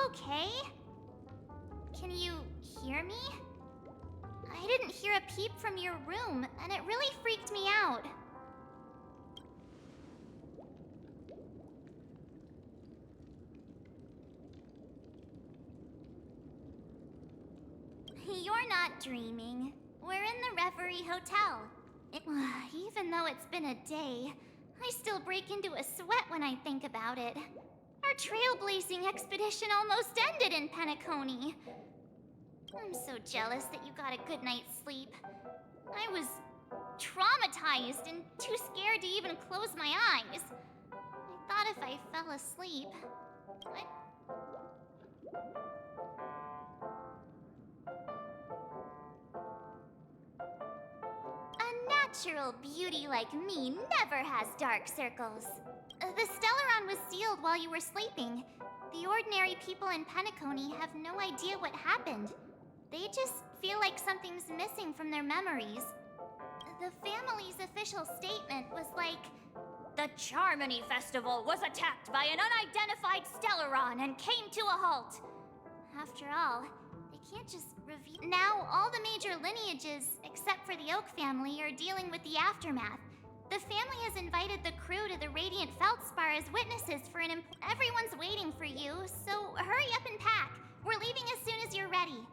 okay? Can you hear me? I didn't hear a peep from your room, and it really freaked me out. You're not dreaming. We're in the Reverie Hotel. Even though it's been a day, I still break into a sweat when I think about it. Our trailblazing expedition almost ended in Penacony. I'm so jealous that you got a good night's sleep. I was traumatized and too scared to even close my eyes. I thought if I fell asleep, A natural beauty like me never has dark circles. The Stellaron was sealed while you were sleeping. The ordinary people in Penacony have no idea what happened. They just feel like something's missing from their memories. The family's official statement was like, "The Charmony Festival was attacked by an unidentified Stellaron and came to a halt." After all, they can't just reveal. Now, all the major lineages, except for the Oak family, are dealing with the aftermath. The family has invited the crew to the Radiant Feldspar as witnesses for an Everyone's waiting for you, so hurry up and pack. We're leaving as soon as you're ready.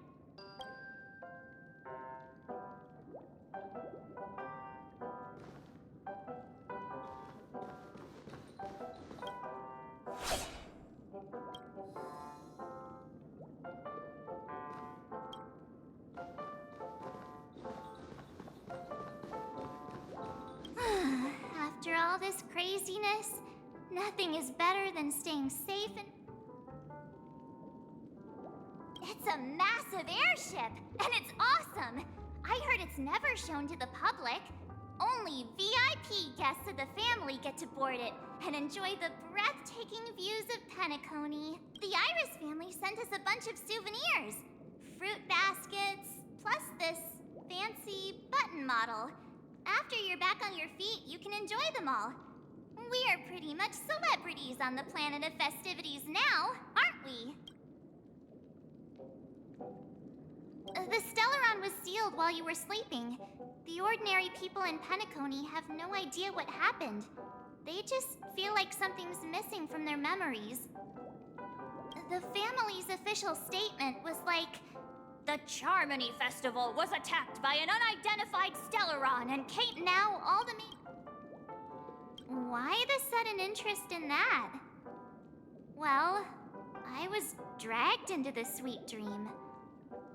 After all this craziness, nothing is better than staying safe and... It's a massive airship, and it's awesome! I heard it's never shown to the public. Only VIP guests of the family get to board it and enjoy the breathtaking views of Penacony. The Iris family sent us a bunch of souvenirs. Fruit baskets, plus this fancy button model. After you're back on your feet, you can enjoy them all. We are pretty much celebrities on the planet of festivities now, aren't we? The Stellaron was sealed while you were sleeping. The ordinary people in Penacony have no idea what happened. They just feel like something's missing from their memories. The family's official statement was like, "The Charmony Festival was attacked by an unidentified Stellaron and came..." Now all the Why the sudden interest in that? Well, I was dragged into the sweet dream.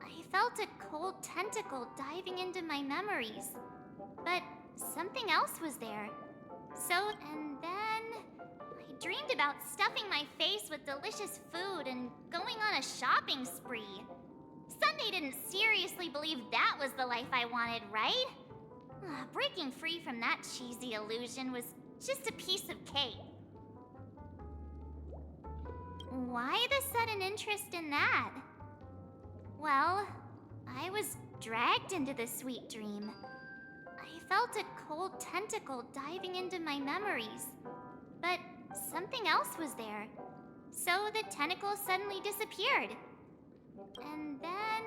I felt a cold tentacle diving into my memories. But something else was there. And then I dreamed about stuffing my face with delicious food and going on a shopping spree. Sunday didn't seriously believe that was the life I wanted, right? Breaking free from that cheesy illusion was just a piece of cake. Why the sudden interest in that? Well, I was dragged into the sweet dream. I felt a cold tentacle diving into my memories. But something else was there. So the tentacle suddenly disappeared. And then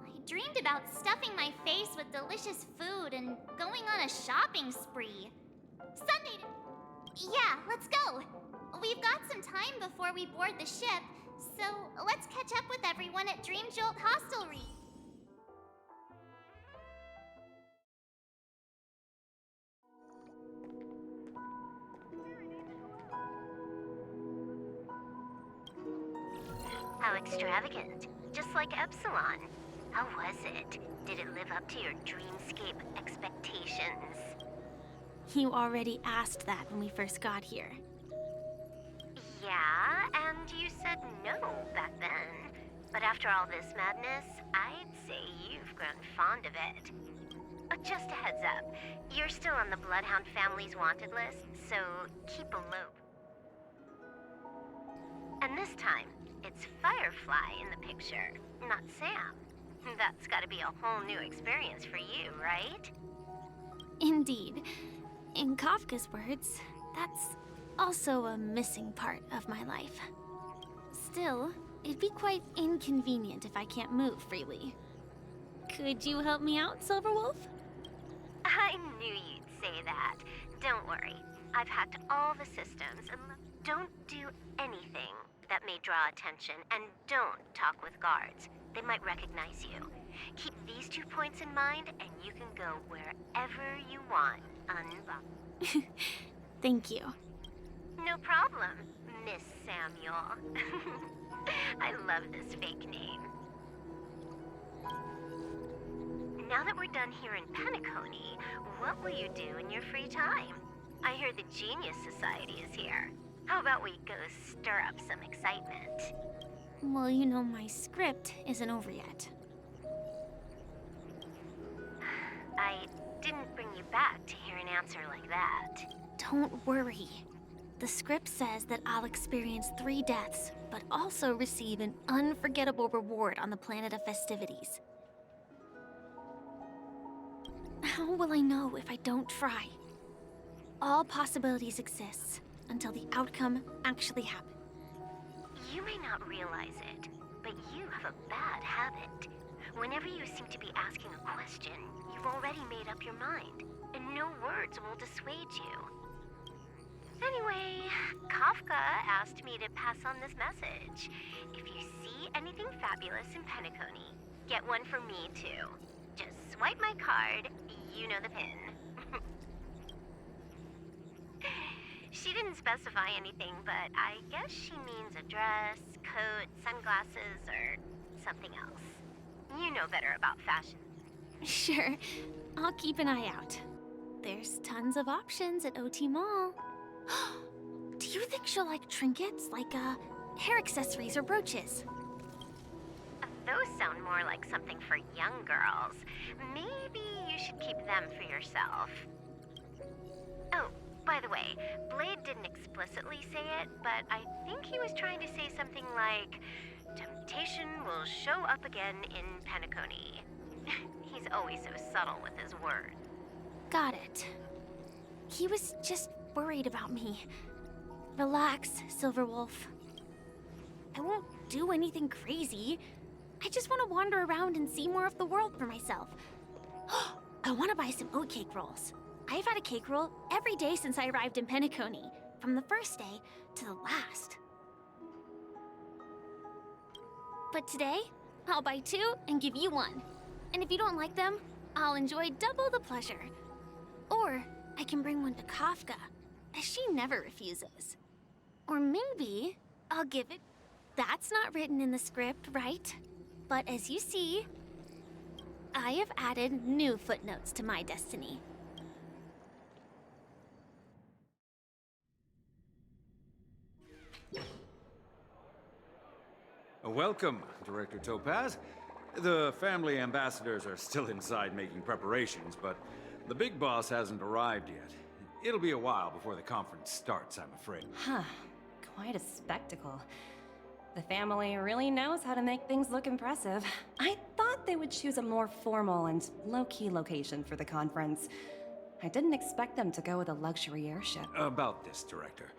I dreamed about stuffing my face with delicious food and going on a shopping spree. Sunday... Yeah, let's go. We've got some time before we board the ship, so let's catch up with everyone at Dream Jolt Hostelry. How extravagant. Just like Epsilon. How was it? Did it live up to your dreamscape expectations? You already asked that when we first got here. Yeah, and you said no back then. But after all this madness, I'd say you've grown fond of it. Just a heads up, you're still on the Bloodhound family's wanted list, so keep a low. And this time, it's Firefly in the picture, not Sam. That's gotta be a whole new experience for you, right? Indeed. In Kafka's words, that's also a missing part of my life. Still, it'd be quite inconvenient if I can't move freely. Could you help me out, Silverwolf? I knew you'd say that. Don't worry. I've hacked all the systems, and don't do anything that may draw attention, and don't talk with guards. They might recognize you. Keep these 2 points in mind, and you can go wherever you want, unbothered. Thank you. No problem, Miss Samuel. I love this fake name. Now that we're done here in Penacony, what will you do in your free time? I hear the Genius Society is here. How about we go stir up some excitement? Well, you know my script isn't over yet. I didn't bring you back to hear an answer like that. Don't worry. The script says that I'll experience 3 deaths, but also receive an unforgettable reward on the planet of festivities. How will I know if I don't try? All possibilities exist until the outcome actually happens. You may not realize it, but you have a bad habit. Whenever you seem to be asking a question, you've already made up your mind, and no words will dissuade you. Anyway, Kafka asked me to pass on this message. If you see anything fabulous in Penacony, get one for me too. Just swipe my card, you know the pin. She didn't specify anything, but I guess she means a dress, coat, sunglasses, or something else. You know better about fashion. Sure, I'll keep an eye out. There's tons of options at OT Mall. Do you think she'll like trinkets, like hair accessories or brooches? Those sound more like something for young girls. Maybe you should keep them for yourself. Oh, by the way, Blade didn't explicitly say it, but I think he was trying to say something like, temptation will show up again in Penacony. He's always so subtle with his words. Got it. He was just worried about me. Relax, Silverwolf. I won't do anything crazy. I just want to wander around and see more of the world for myself. I want to buy some oatcake rolls. I've had a cake roll every day since I arrived in Penacony, from the first day to the last. But today, I'll buy 2 and give you 1. And if you don't like them, I'll enjoy double the pleasure. Or I can bring one to Kafka, as she never refuses. Or maybe I'll give it... That's not written in the script, right? But as you see, I have added new footnotes to my destiny. Welcome, Director Topaz. The family ambassadors are still inside making preparations, but the big boss hasn't arrived yet. It'll be a while before the conference starts, I'm afraid. Huh. Quite a spectacle. The family really knows how to make things look impressive. I thought they would choose a more formal and low-key location for the conference. I didn't expect them to go with a luxury airship. About this, Director.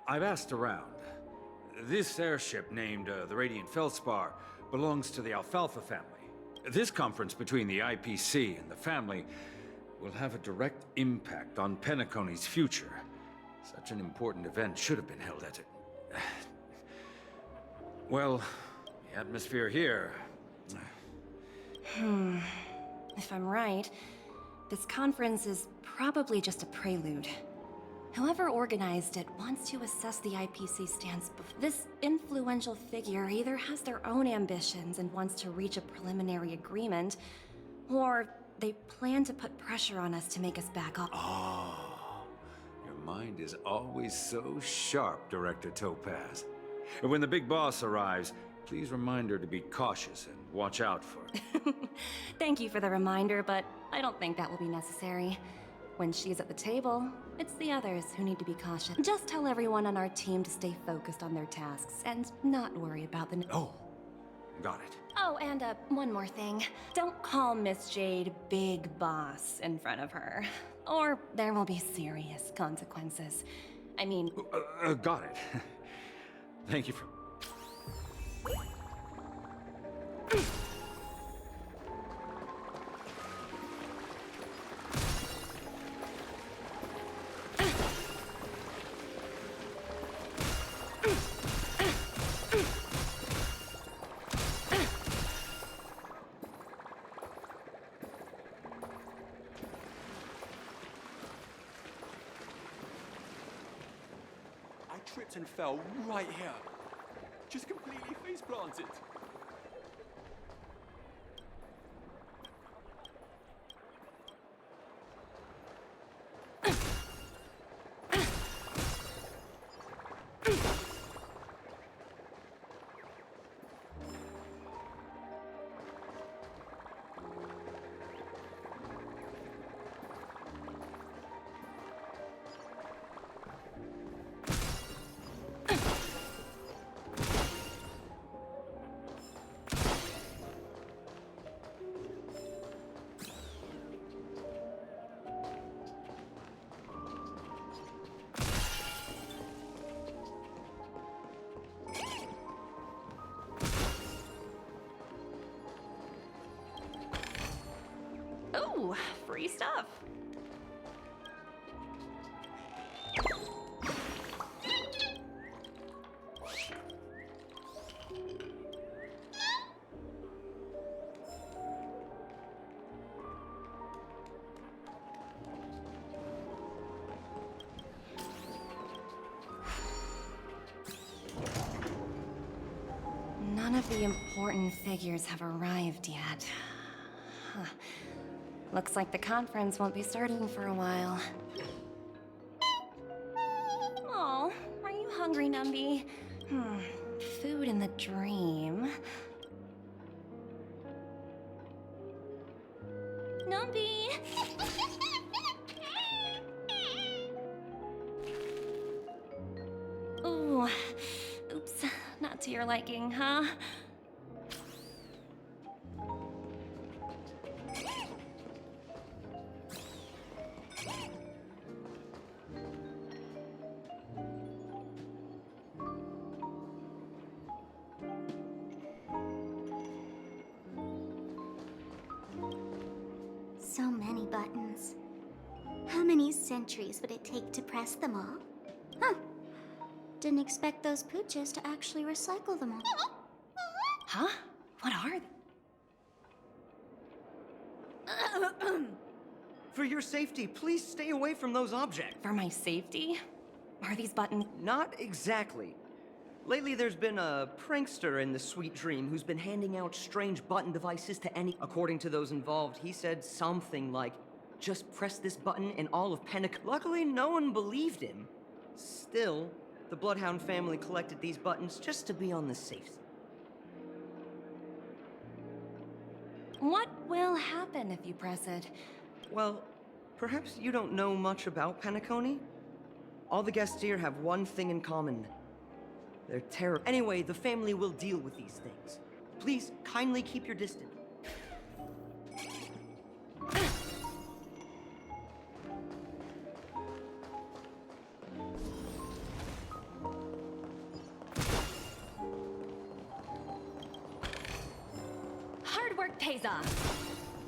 I've asked around. This airship, named the Radiant Feldspar, belongs to the Alfalfa family. This conference between the IPC and the family will have a direct impact on Penacony's future. Such an important event should have been held at it. Well, the atmosphere here... If I'm right, this conference is probably just a prelude. Whoever organized it wants to assess the IPC stance. This influential figure either has their own ambitions and wants to reach a preliminary agreement, or they plan to put pressure on us to make us back up. Oh, your mind is always so sharp, Director Topaz. And when the big boss arrives, please remind her to be cautious and watch out for her. Thank you for the reminder, but I don't think that will be necessary. When she's at the table, it's the others who need to be cautious. Just tell everyone on our team to stay focused on their tasks and not worry about the... Oh, got it. Oh, and one more thing. Don't call Miss Jade Big Boss in front of her, or there will be serious consequences. I mean... Got it. Thank you for... I tripped and fell right here. Just completely face planted. Ooh, free stuff. None of the important figures have arrived yet. Huh. Looks like the conference won't be starting for a while. Oh, are you hungry, Numby? Food in the dream. Numby! Ooh, oops, not to your liking, huh? So many buttons. How many centuries would it take to press them all? Huh. Didn't expect those pooches to actually recycle them all. Huh? What are they? For your safety, please stay away from those objects. For my safety? Are these buttons? Not exactly. Lately, there's been a prankster in the Sweet Dream who's been handing out strange button devices to any... According to those involved, he said something like, just press this button and all of Panic... Luckily, no one believed him. Still, the Bloodhound family collected these buttons just to be on the safe side. What will happen if you press it? Well, perhaps you don't know much about Penacony? All the guests here have one thing in common. They're terrible. Anyway, the family will deal with these things. Please, kindly keep your distance. Hard work pays off.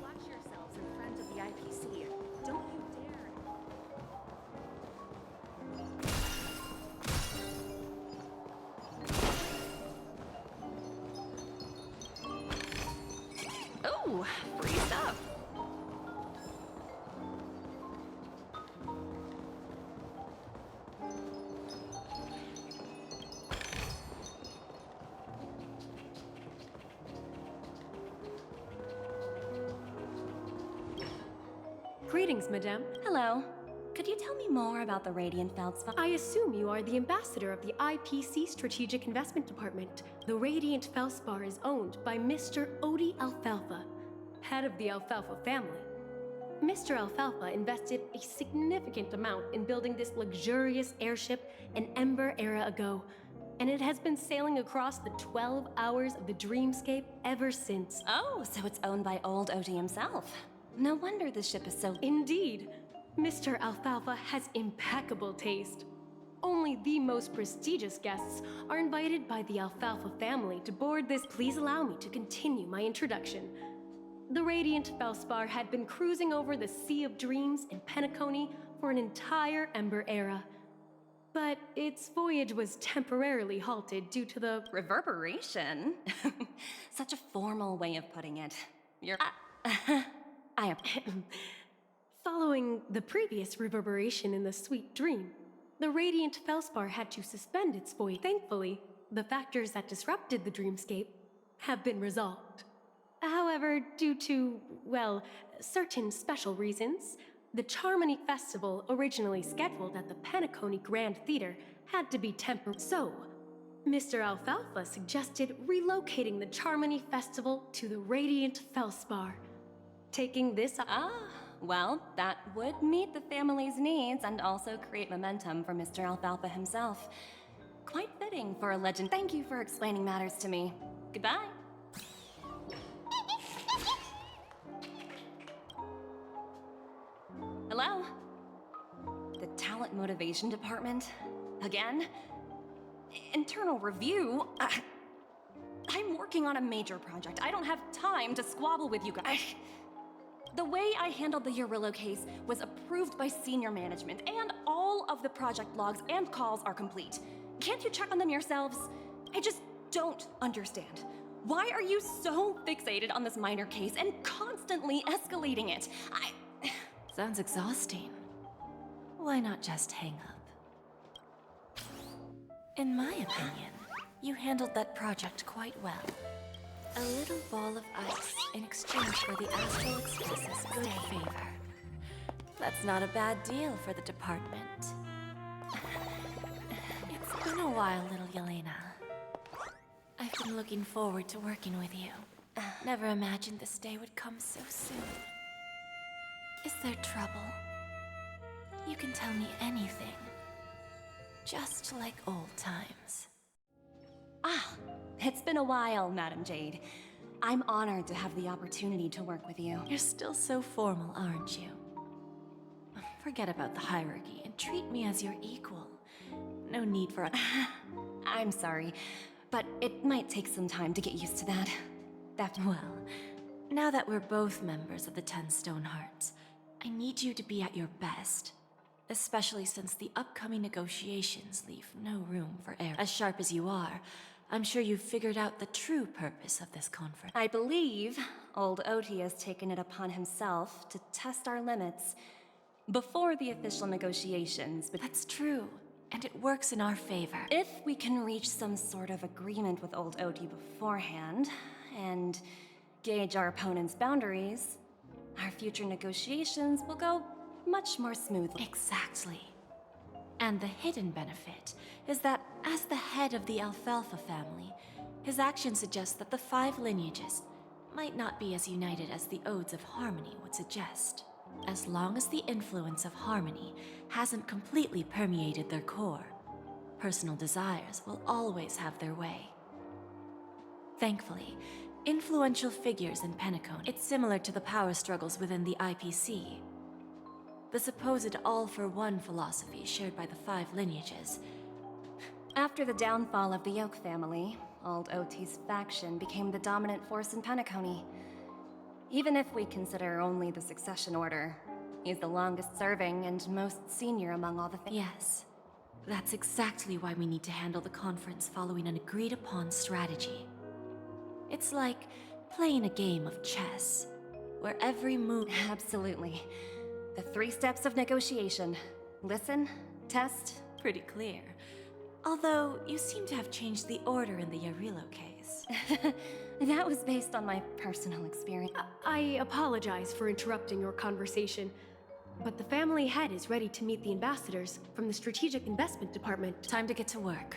Watch yourselves in front of the IPC. Don't you dare. Ooh, free stuff. Greetings, Madame. Hello. Could you tell me more about the Radiant Feldspar? I assume you are the ambassador of the IPC Strategic Investment Department. The Radiant Felspar is owned by Mr. Odie Alfalfa, head of the Alfalfa family. Mr. Alfalfa invested a significant amount in building this luxurious airship an Ember era ago, and it has been sailing across the 12 hours of the dreamscape ever since. Oh, so it's owned by old Odie himself. No wonder this ship is so... Indeed, Mr. Alfalfa has impeccable taste. Only the most prestigious guests are invited by the Alfalfa family to board this. Please allow me to continue my introduction. The Radiant Felspar had been cruising over the Sea of Dreams in Penacony for an entire Ember era. But its voyage was temporarily halted due to the Reverberation? Such a formal way of putting it. Following the previous reverberation in the Sweet Dream, the Radiant Felspar had to suspend its voyage. Thankfully, the factors that disrupted the dreamscape have been resolved. However, due to, well, certain special reasons, the Charmony Festival, originally scheduled at the Penacony Grand Theater, had to be temporarily. So, Mr. Alfalfa suggested relocating the Charmony Festival to the Radiant Felspar. Taking this Well, that would meet the family's needs and also create momentum for Mr. Alfalfa himself. Quite fitting for a legend. Thank you for explaining matters to me. Goodbye. Hello? The Talent Motivation Department? Again? Internal review? I'm working on a major project. I don't have time to squabble with you guys. The way I handled the Urillo case was approved by senior management, and all of the project logs and calls are complete. Can't you check on them yourselves? I just don't understand. Why are you so fixated on this minor case and constantly escalating it? Sounds exhausting. Why not just hang up? In my opinion, you handled that project quite well. A little ball of ice in exchange for the Astral Express's good favor. That's not a bad deal for the department. It's been a while, little Yelena. I've been looking forward to working with you. Never imagined this day would come so soon. Is there trouble? You can tell me anything. Just like old times. It's been a while, Madam Jade. I'm honored to have the opportunity to work with you. You're still so formal, aren't you? Forget about the hierarchy and treat me as your equal. No need for I'm sorry, but it might take some time to get used to that. Well, now that we're both members of the 10 Stone Hearts, I need you to be at your best. Especially since the upcoming negotiations leave no room for error. As sharp as you are, I'm sure you've figured out the true purpose of this conference. I believe old Oti has taken it upon himself to test our limits before the official negotiations, but That's true, and it works in our favor. if we can reach some sort of agreement with old Oti beforehand and gauge our opponent's boundaries, our future negotiations will go much more smoothly. Exactly. And the hidden benefit is that as the head of the Alfalfa family, his actions suggest that the 5 lineages might not be as united as the Odes of Harmony would suggest. As long as the influence of Harmony hasn't completely permeated their core, personal desires will always have their way. Thankfully, influential figures in Penacony, it's similar to the power struggles within the IPC. The supposed all-for-one philosophy shared by the 5 lineages. After the downfall of the Yoke family, old Oti's faction became the dominant force in Penacony. Even if we consider only the succession order, he's the longest serving and most senior among all the Yes, that's exactly why we need to handle the conference following an agreed-upon strategy. It's like playing a game of chess, where every move... Absolutely. The 3 steps of negotiation. Listen, test. Pretty clear. Although, you seem to have changed the order in the Yarillo case. That was based on my personal experience. I apologize for interrupting your conversation, but the family head is ready to meet the ambassadors from the Strategic Investment Department. Time to get to work.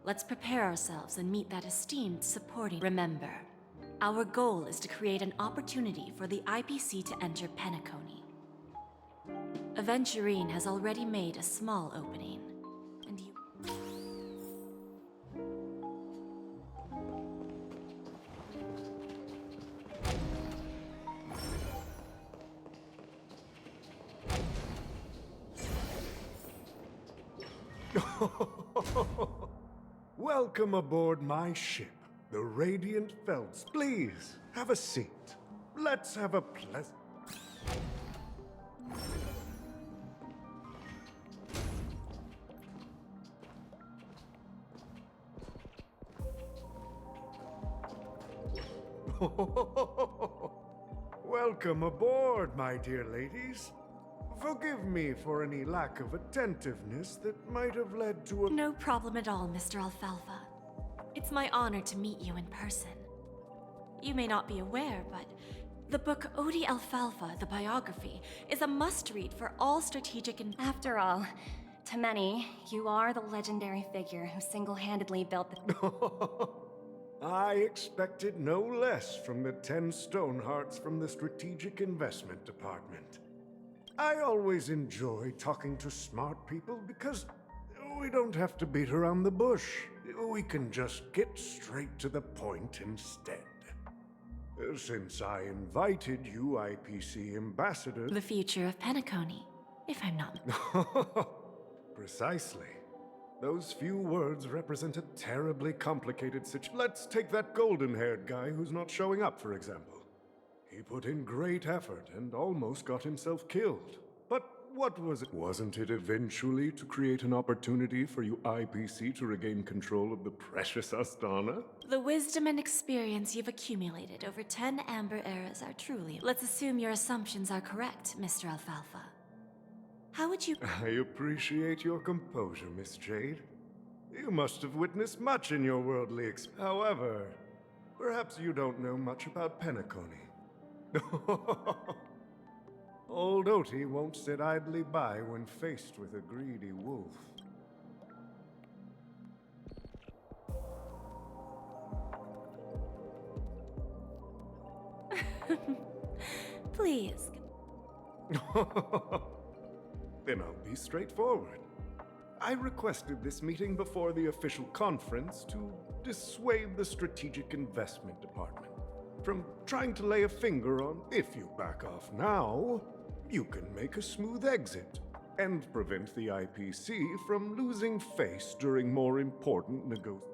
Let's prepare ourselves and meet that esteemed supporting... Remember, our goal is to create an opportunity for the IPC to enter Penacony. Aventurine has already made a small opening, and you... Welcome aboard my ship, the Radiant Felds. Please, have a seat. Let's have a pleasant... Welcome aboard, my dear ladies. Forgive me for any lack of attentiveness that might have led to a... No problem at all, Mr. Alfalfa. It's my honor to meet you in person. You may not be aware, but the book Odie Alfalfa, the biography, is a must-read for all strategic and... After all, to many, you are the legendary figure who single-handedly built the... I expected no less from the 10 Stonehearts from the Strategic Investment Department. I always enjoy talking to smart people because we don't have to beat around the bush. We can just get straight to the point instead. Since I invited you IPC ambassadors... The future of Penacony, if I'm not... Precisely. Those few words represent a terribly complicated situation. Let's take that golden-haired guy who's not showing up, for example. He put in great effort and almost got himself killed. But what was it? Wasn't it eventually to create an opportunity for you IPC to regain control of the precious Astana? The wisdom and experience you've accumulated over 10 Amber Eras are truly... Let's assume your assumptions are correct, Mr. Alfalfa. How would you... I appreciate your composure, Miss Jade. You must have witnessed much in your worldly However, perhaps you don't know much about Penacony. Old Oti won't sit idly by when faced with a greedy wolf. Please. Then I'll be straightforward. I requested this meeting before the official conference to dissuade the Strategic Investment Department from trying to lay a finger on if you back off now, you can make a smooth exit and prevent the IPC from losing face during more important negotiations.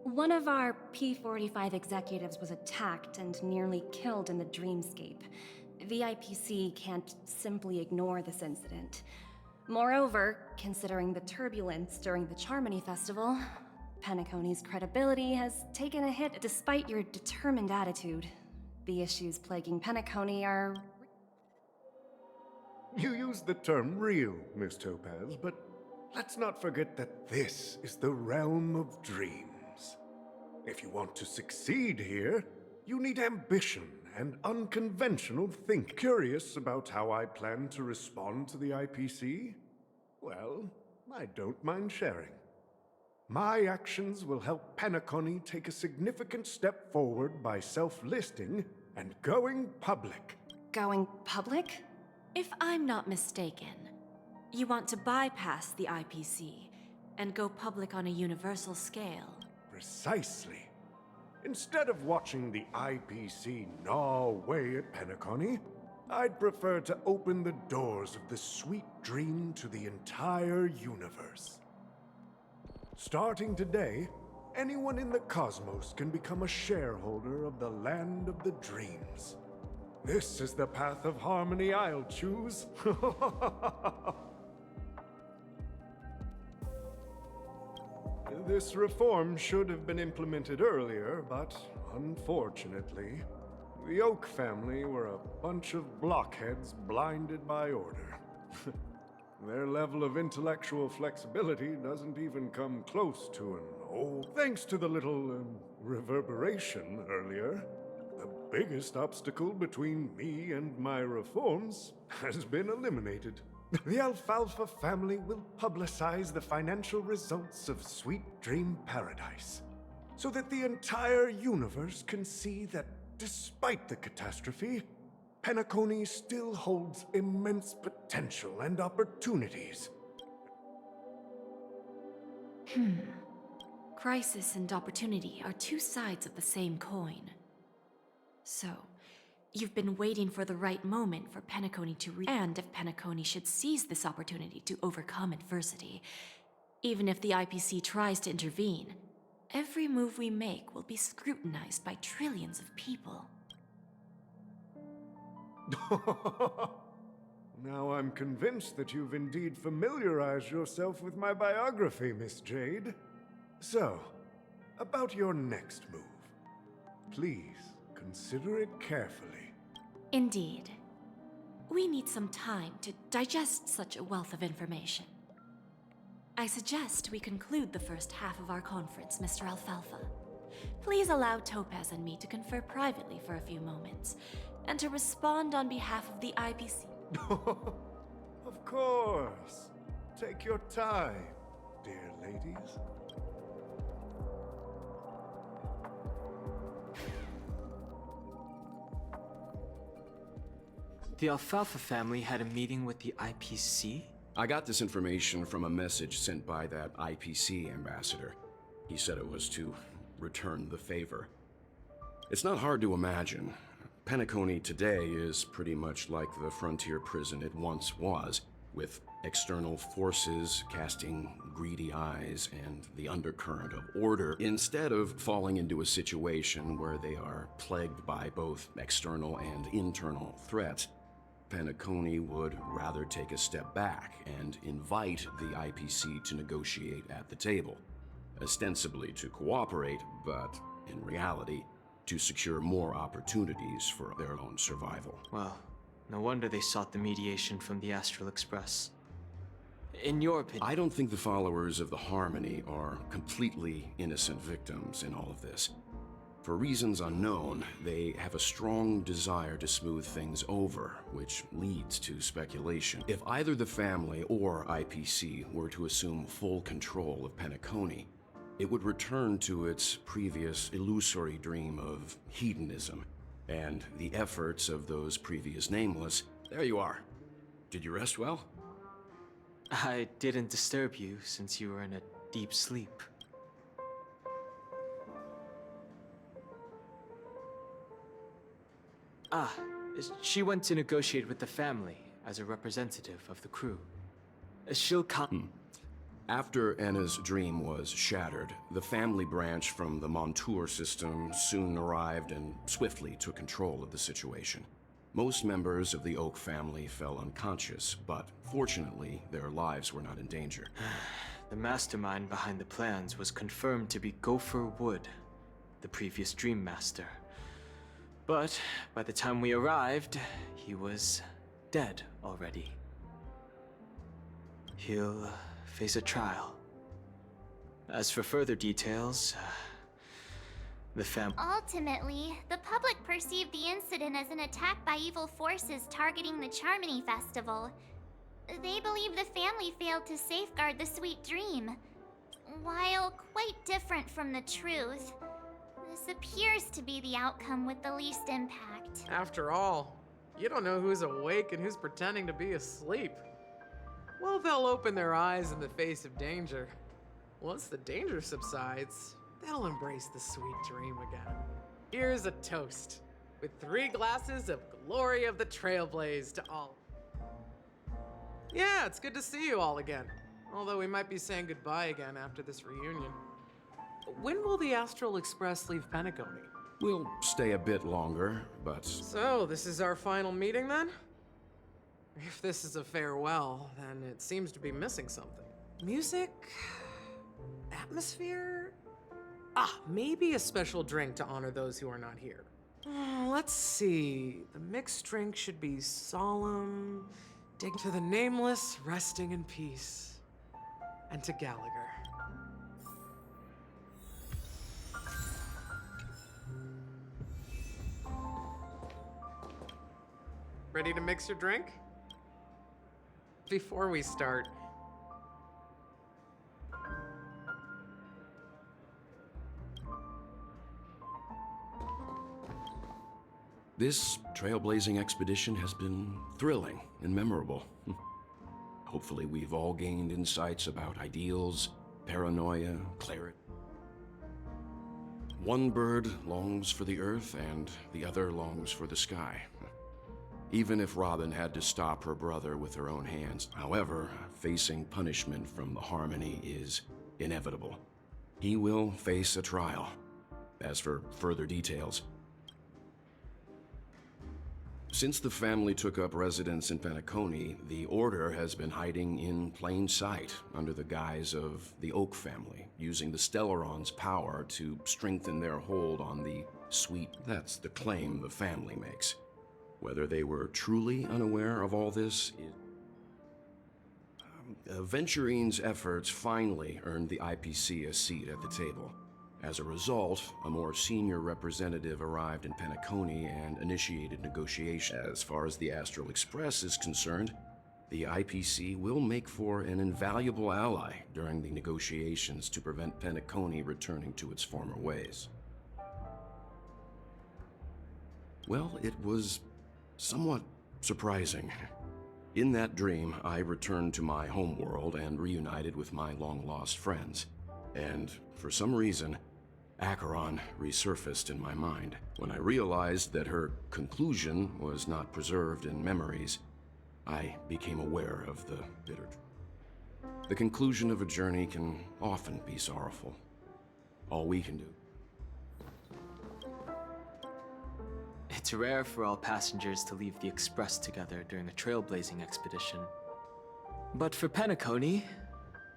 One of our P-45 executives was attacked and nearly killed in the dreamscape. The IPC can't simply ignore this incident. Moreover, considering the turbulence during the Charmony Festival, Penacony's credibility has taken a hit despite your determined attitude. The issues plaguing Penacony are... You used the term real, Miss Topaz, but let's not forget that this is the realm of dreams. If you want to succeed here, you need ambition and unconventional think. Curious about how I plan to respond to the IPC? Well, I don't mind sharing. My actions will help Penacony take a significant step forward by self-listing and going public. Going public? If I'm not mistaken, you want to bypass the IPC and go public on a universal scale. Precisely. Instead of watching the IPC gnaw away at Penacony, I'd prefer to open the doors of the sweet dream to the entire universe. Starting today, anyone in the cosmos can become a shareholder of the land of the dreams. This is the path of harmony I'll choose. This reform should have been implemented earlier, but unfortunately, the Oak family were a bunch of blockheads blinded by order. Their level of intellectual flexibility doesn't even come close to an old... Thanks to the little reverberation earlier, the biggest obstacle between me and my reforms has been eliminated. The Alfalfa family will publicize the financial results of Sweet Dream Paradise, so that the entire universe can see that despite the catastrophe, Penacony still holds immense potential and opportunities. Crisis and opportunity are two sides of the same coin. So, you've been waiting for the right moment for Penacony to and if Penacony should seize this opportunity to overcome adversity, Even if the IPC tries to intervene, every move we make will be scrutinized by trillions of people. Now I'm convinced that you've indeed familiarized yourself with my biography, Miss Jade. So, about your next move. Please, consider it carefully. Indeed. We need some time to digest such a wealth of information. I suggest we conclude the first half of our conference, Mr. Alfalfa. Please allow Topaz and me to confer privately for a few moments, and to respond on behalf of the IPC. Of course. Take your time, dear ladies. The Alfalfa family had a meeting with the IPC? I got this information from a message sent by that IPC ambassador. He said it was to return the favor. It's not hard to imagine. Penacony today is pretty much like the frontier prison it once was, with external forces casting greedy eyes and the undercurrent of order, instead of falling into a situation where they are plagued by both external and internal threats. Penacony would rather take a step back and invite the IPC to negotiate at the table, ostensibly to cooperate, but in reality, to secure more opportunities for their own survival. Well, no wonder they sought the mediation from the Astral Express. In your opinion... I don't think the followers of the Harmony are completely innocent victims in all of this. For reasons unknown, they have a strong desire to smooth things over, which leads to speculation. If either the family or IPC were to assume full control of Penacony, it would return to its previous illusory dream of hedonism, and the efforts of those previous nameless. There you are. Did you rest well? I didn't disturb you since you were in a deep sleep. Ah, she went to negotiate with the family as a representative of the crew. She'll come. After Anna's dream was shattered, the family branch from the Montour system soon arrived and swiftly took control of the situation. Most members of the Oak family fell unconscious, but fortunately, their lives were not in danger. The mastermind behind the plans was confirmed to be Gopher Wood, the previous Dream Master. But by the time we arrived, he was dead already. He'll face a trial. As for further details, the Ultimately, the public perceived the incident as an attack by evil forces targeting the Charmony Festival. They believe the family failed to safeguard the sweet dream. While quite different from the truth, this appears to be the outcome with the least impact. After all, you don't know who's awake and who's pretending to be asleep. Well, they'll open their eyes in the face of danger. Once the danger subsides, they'll embrace the sweet dream again. Here's a toast, with 3 glasses of glory of the Trailblaze to all. Yeah, it's good to see you all again. Although we might be saying goodbye again after this reunion. When will the Astral Express leave Penacony? We'll stay a bit longer, but... So, this is our final meeting then? If this is a farewell, then it seems to be missing something. Music? Atmosphere? Ah, maybe a special drink to honor those who are not here. Let's see. The mixed drink should be solemn. Dig to the nameless, resting in peace. And to Gallagher. Ready to mix your drink? Before we start, this trailblazing expedition has been thrilling and memorable. Hopefully we've all gained insights about ideals, paranoia, clarity. One bird longs for the earth and the other longs for the sky. even if Robin had to stop her brother with her own hands. However, facing punishment from the Harmony is inevitable. He will face a trial. As for further details, since the family took up residence in Penacony, the Order has been hiding in plain sight under the guise of the Oak family, using the Stellaron's power to strengthen their hold on the sweet. That's the claim the family makes. Whether they were truly unaware of all this is... Venturine's efforts finally earned the IPC a seat at the table. As a result, a more senior representative arrived in Penacony and initiated negotiations. As far as the Astral Express is concerned, the IPC will make for an invaluable ally during the negotiations to prevent Penacony returning to its former ways. Well, it was somewhat surprising. In that dream, I returned to my homeworld and reunited with my long-lost friends. And for some reason, Acheron resurfaced in my mind. When I realized that her conclusion was not preserved in memories, I became aware of the bitter truth. The conclusion of a journey can often be sorrowful. All we can do. It's rare for all passengers to leave the Express together during a trailblazing expedition. But for Penacony,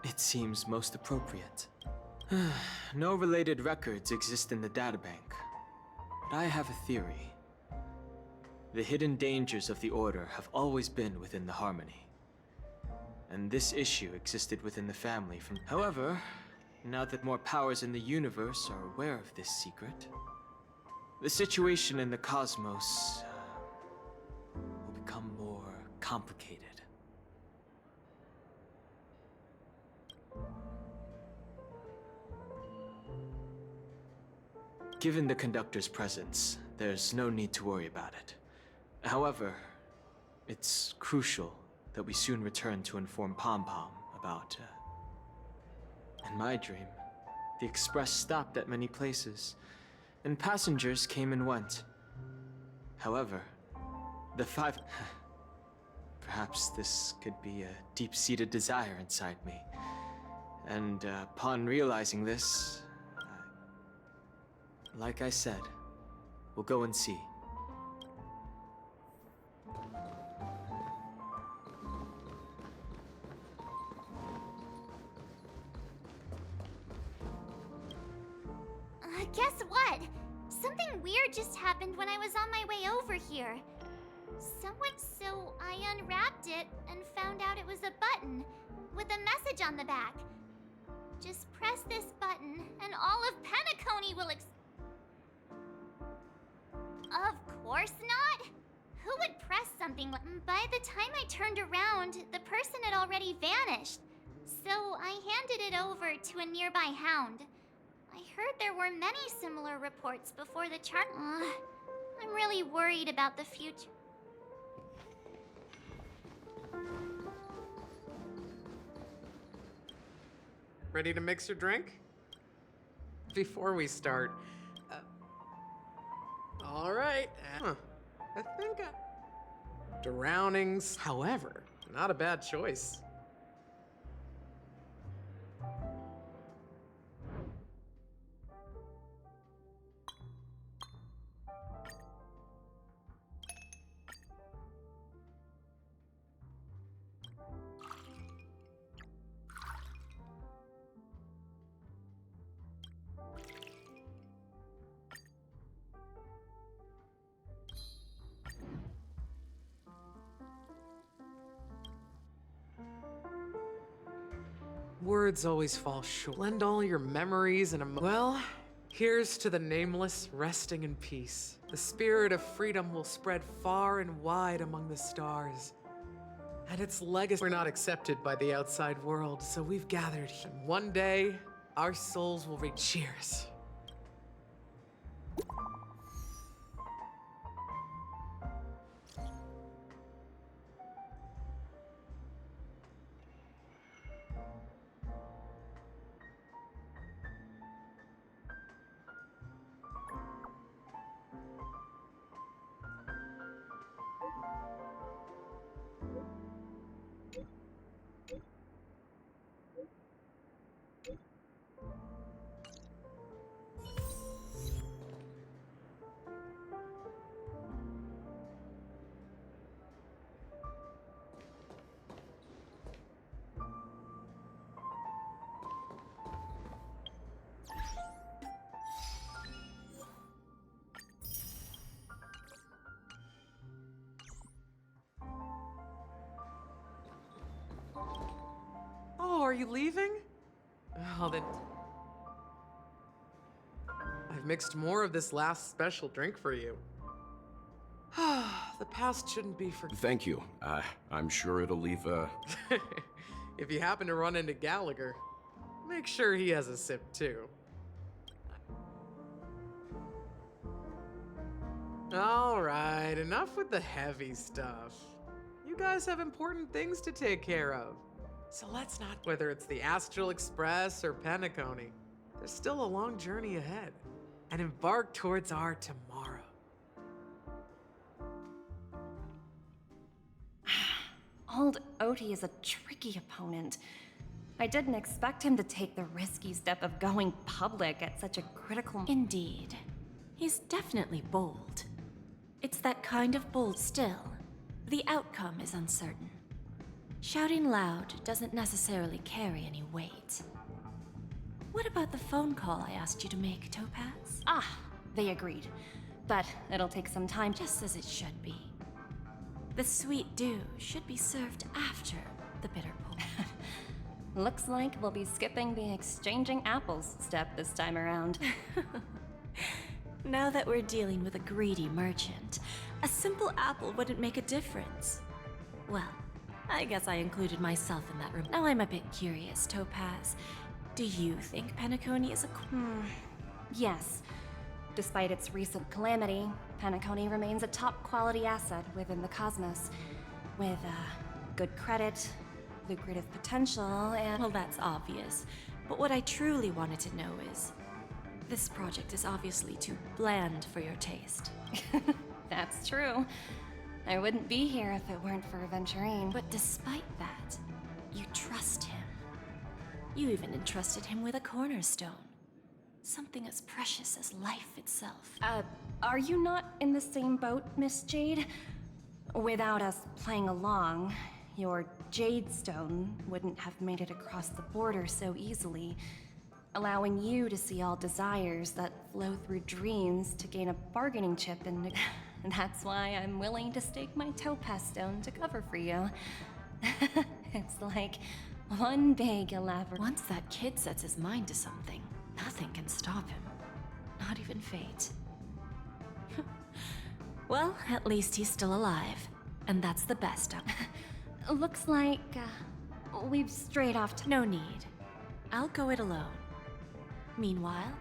it seems most appropriate. No related records exist in the databank, but I have a theory. The hidden dangers of the Order have always been within the Harmony, and this issue existed within the family from... However, now that more powers in the universe are aware of this secret, the situation in the cosmos will become more complicated. Given the Conductor's presence, there's no need to worry about it. However, it's crucial that we soon return to inform Pom Pom about... In my dream, the Express stopped at many places, and passengers came and went. However, the five... Perhaps this could be a deep-seated desire inside me. And upon realizing this, like I said, we'll go and see. Guess what? Something weird just happened when I was on my way over here. So I unwrapped it and found out it was a button with a message on the back. Just press this button and all of Penacony will Of course not! Who would press something like... By the time I turned around, the person had already vanished. So I handed it over to a nearby hound. I heard there were many similar reports before the chart... I'm really worried about the future. Ready to mix your drink? Before we start, all right. I think drownings, however, not a bad choice. Words always fall short. Blend all your memories and well, here's to the nameless resting in peace. The spirit of freedom will spread far and wide among the stars. And its legacy... We're not accepted by the outside world, so we've gathered here. And one day, our souls will reach... Cheers. you leaving? Oh, then... I've mixed more of this last special drink for you. The past shouldn't be forgotten. Thank you. I'm sure it'll leave a... If you happen to run into Gallagher, make sure he has a sip too. Alright, enough with the heavy stuff. You guys have important things to take care of. So let's not, whether it's the Astral Express or Penacony, there's still a long journey ahead. And embark towards our tomorrow. Old Odie is a tricky opponent. I didn't expect him to take the risky step of going public at such a critical... Indeed. He's definitely bold. It's that kind of bold still. The outcome is uncertain. Shouting loud doesn't necessarily carry any weight. What about the phone call I asked you to make, Topaz? Ah, they agreed. But it'll take some time. Just as it should be. The sweet dew should be served after the bitter pull. Looks like we'll be skipping the exchanging apples step this time around. Now that we're dealing with a greedy merchant, a simple apple wouldn't make a difference. Well, I guess I included myself in that room. Now I'm a bit curious, Topaz. Do you think Penacony is a Yes. Despite its recent calamity, Penacony remains a top-quality asset within the cosmos. With, good credit, lucrative potential, and... Well, that's obvious. But what I truly wanted to know is... This project is obviously too bland for your taste. That's true. I wouldn't be here if it weren't for Aventurine. But despite that, you trust him. You even entrusted him with a cornerstone. Something as precious as life itself. Are you not in the same boat, Miss Jade? Without us playing along, your Jade Stone wouldn't have made it across the border so easily, allowing you to see all desires that flow through dreams to gain a bargaining chip, and that's why I'm willing to stake my Topaz Stone to cover for you. It's like one big elaborate... Once that kid sets his mind to something, nothing can stop him. Not even fate. Well, at least he's still alive. And that's the best of it. Looks like, we've strayed off to... No need. I'll go it alone. Meanwhile,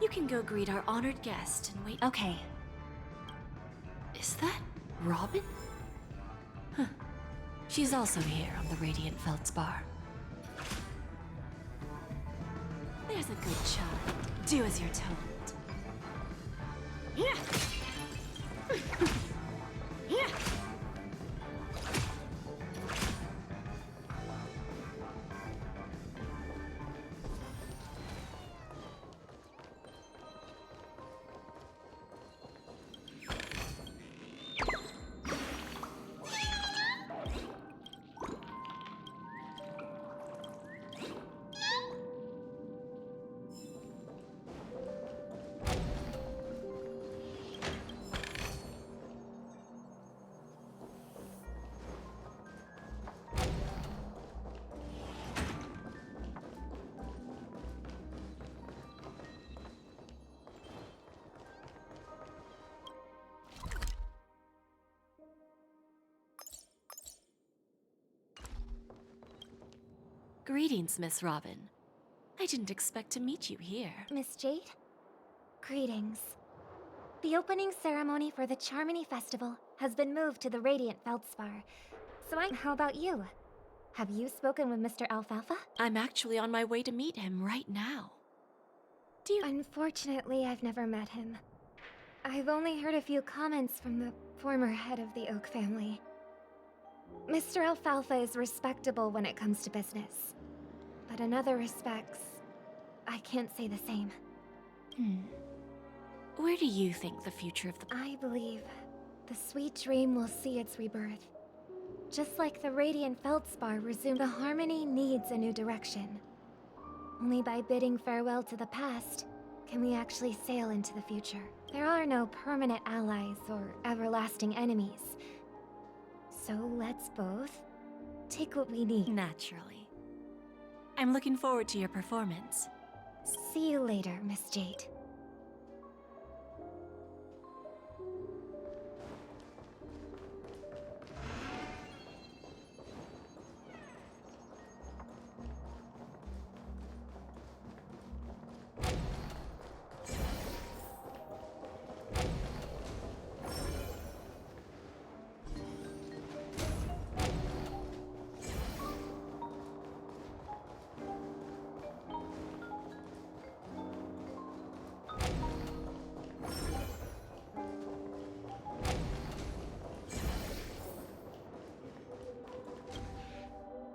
you can go greet our honored guest and wait... Okay. Is that Robin? Huh. She's also here on the Radiant Feldspar. There's a good child. Do as you're told. Yeah. Yeah. Greetings, Miss Robin. I didn't expect to meet you here. Miss Jade? Greetings. The opening ceremony for the Charmony Festival has been moved to the Radiant Feldspar. So how about you? Have you spoken with Mr. Alfalfa? I'm actually on my way to meet him right now. Do you... Unfortunately, I've never met him. I've only heard a few comments from the former head of the Oak family. Mr. Alfalfa is respectable when it comes to business. But in other respects, I can't say the same. Where do you think the future of the... I believe the sweet dream will see its rebirth. Just like the Radiant Feldspar resumed, the Harmony needs a new direction. Only by bidding farewell to the past can we actually sail into the future. There are no permanent allies or everlasting enemies. So let's both take what we need. Naturally. I'm looking forward to your performance. See you later, Miss Jade.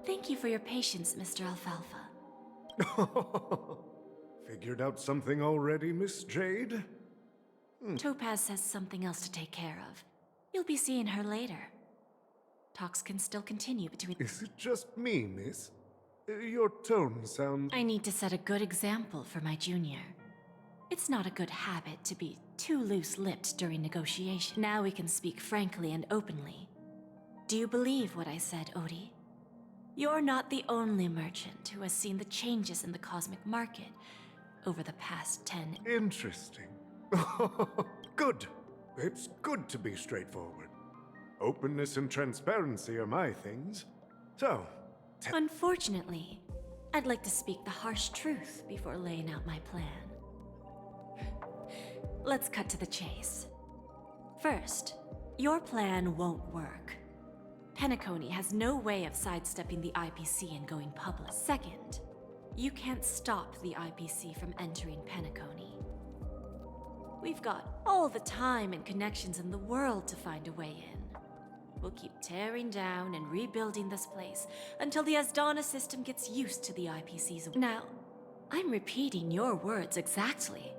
Thank you for your patience, Mr. Alfalfa. Figured out something already, Miss Jade? Topaz has something else to take care of. You'll be seeing her later. Talks can still continue between... Is it just me, miss? Your tone sounds... I need to set a good example for my junior. It's not a good habit to be too loose-lipped during negotiation. Now we can speak frankly and openly. Do you believe what I said, Odie? You're not the only merchant who has seen the changes in the cosmic market over the past 10... Interesting. Good. It's good to be straightforward. Openness and transparency are my things. So, Unfortunately, I'd like to speak the harsh truth before laying out my plan. Let's cut to the chase. First, your plan won't work. Penacony has no way of sidestepping the IPC and going public. Second, you can't stop the IPC from entering Penacony. We've got all the time and connections in the world to find a way in. We'll keep tearing down and rebuilding this place until the Asdana system gets used to the IPC's... Now, I'm repeating your words exactly.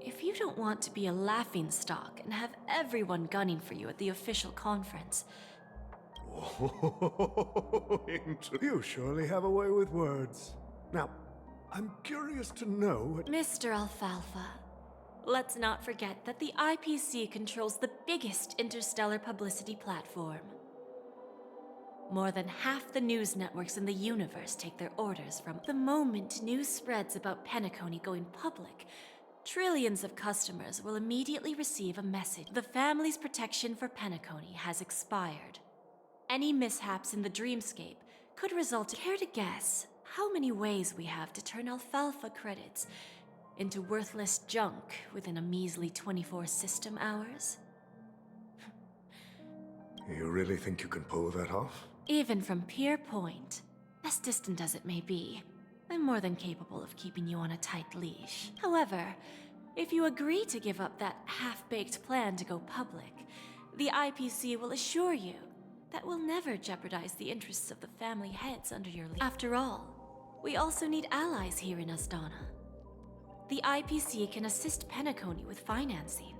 If you don't want to be a laughingstock and have everyone gunning for you at the official conference... You surely have a way with words. Now, I'm curious to know what... Mr. Alfalfa, let's not forget that the IPC controls the biggest interstellar publicity platform. More than half the news networks in the universe take their orders from... The moment news spreads about Penacony going public, trillions of customers will immediately receive a message. The family's protection for Penacony has expired. Any mishaps in the dreamscape could result in... Care to guess how many ways we have to turn Alfalfa credits into worthless junk within a measly 24 system hours? You really think you can pull that off? Even from Pier Point, as distant as it may be, I'm more than capable of keeping you on a tight leash. However, if you agree to give up that half-baked plan to go public, the IPC will assure you that will never jeopardize the interests of the family heads under your lead. After all, we also need allies here in Asdana. The IPC can assist Penacony with financing,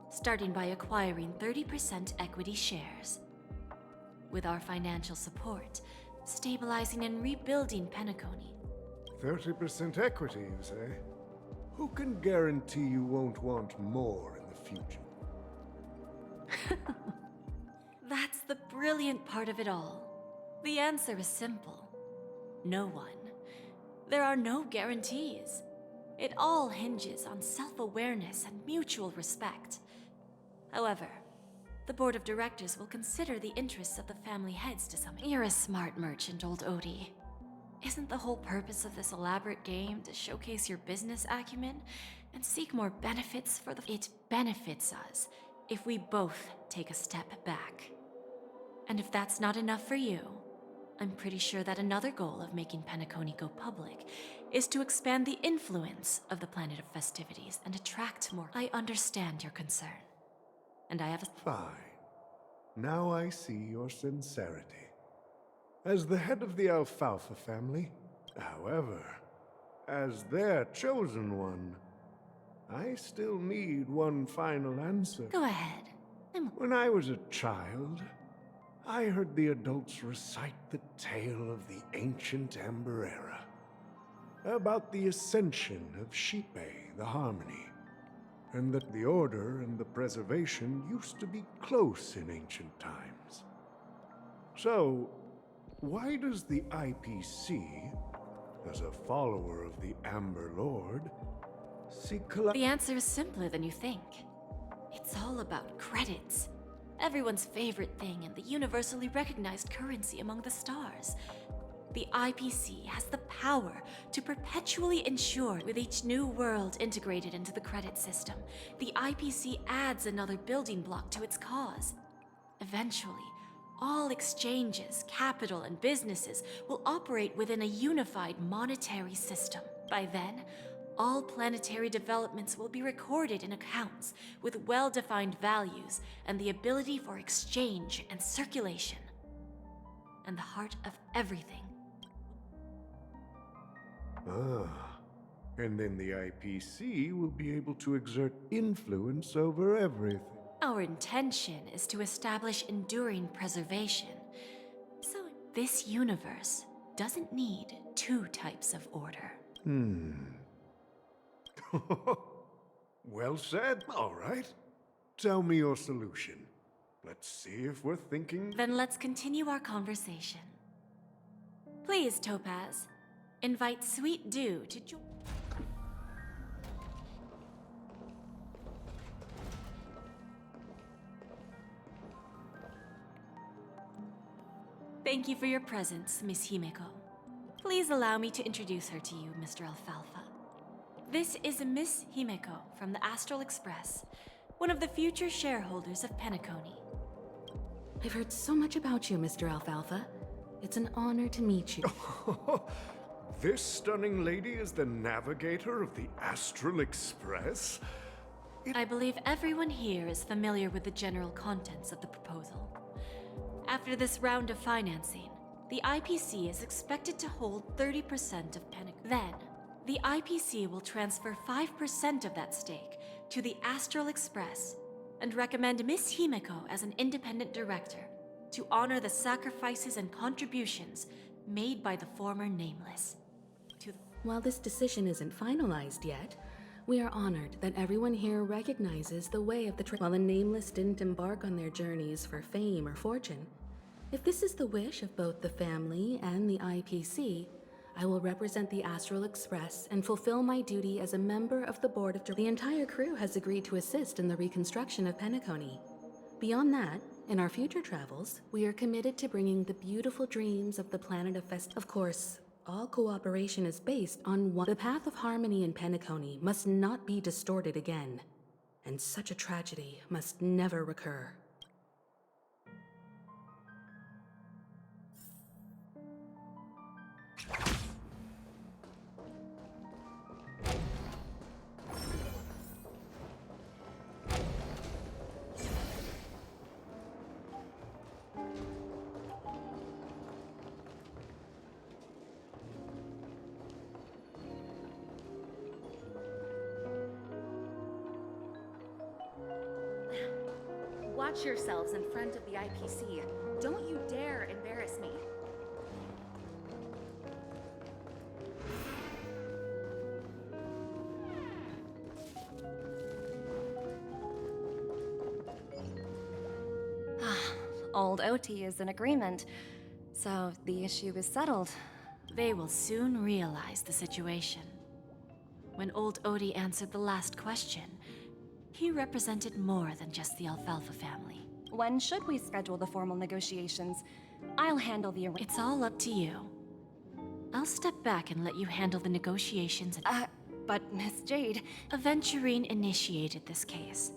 starting by acquiring 30% equity shares. With our financial support, stabilizing and rebuilding Penacony. 30% equity, you say? Who can guarantee you won't want more in the future? That's the brilliant part of it all. The answer is simple. No one. There are no guarantees. It all hinges on self-awareness and mutual respect. However, the board of directors will consider the interests of the family heads to some extent. You're a smart merchant, old Odie. Isn't the whole purpose of this elaborate game to showcase your business acumen and seek more benefits for the... It benefits us if we both take a step back. And if that's not enough for you, I'm pretty sure that another goal of making Penacony go public is to expand the influence of the Planet of Festivities and attract more... I understand your concern. And I have a... Fine. Now I see your sincerity. As the head of the Alfalfa family, however, as their chosen one, I still need one final answer. Go ahead. When I was a child, I heard the adults recite the tale of the ancient Amber Era, about the ascension of Shipe, the Harmony, and that the Order and the Preservation used to be close in ancient times. So, why does the IPC as a follower of the Amber Lord, seek The answer is simpler than you think. It's all about credits. Everyone's favorite thing and the universally recognized currency among the stars. The IPC has the power to perpetually ensure, with each new world integrated into the credit system, the IPC adds another building block to its cause. Eventually, all exchanges, capital, and businesses will operate within a unified monetary system. By then, all planetary developments will be recorded in accounts with well-defined values and the ability for exchange and circulation. And the heart of everything. And then the IPC will be able to exert influence over everything. Our intention is to establish enduring preservation. So this universe doesn't need two types of order. Well said. All right. Tell me your solution. Let's see if we're thinking... Then let's continue our conversation. Please, Topaz, invite Sweet Dew to join. Thank you for your presence, Miss Himeko. Please allow me to introduce her to you, Mr. Alfalfa. This is Miss Himeko from the Astral Express, one of the future shareholders of Penacony. I've heard so much about you, Mr. Alfalfa. It's an honor to meet you. This stunning lady is the navigator of the Astral Express? I believe everyone here is familiar with the general contents of the proposal. After this round of financing, the IPC is expected to hold 30% of Penacony. Then, the IPC will transfer 5% of that stake to the Astral Express and recommend Miss Himeko as an independent director to honor the sacrifices and contributions made by the former Nameless. While this decision isn't finalized yet, we are honored that everyone here recognizes the way of the While the Nameless didn't embark on their journeys for fame or fortune, if this is the wish of both the family and the IPC, I will represent the Astral Express and fulfill my duty as a member of the board of directors. The entire crew has agreed to assist in the reconstruction of Penacony. Beyond that, in our future travels, we are committed to bringing the beautiful dreams of the planet of Fest. Of course, all cooperation is based on one. The path of harmony in Penacony must not be distorted again, and such a tragedy must never recur. Watch yourselves in front of the IPC. Don't you dare embarrass me. Old OT is in agreement, so the issue is settled. They will soon realize the situation. When old Odie answered the last question, he represented more than just the Alfalfa family. When should we schedule the formal negotiations? I'll handle the It's all up to you. I'll step back and let you handle the negotiations but Miss Jade... Aventurine initiated this case,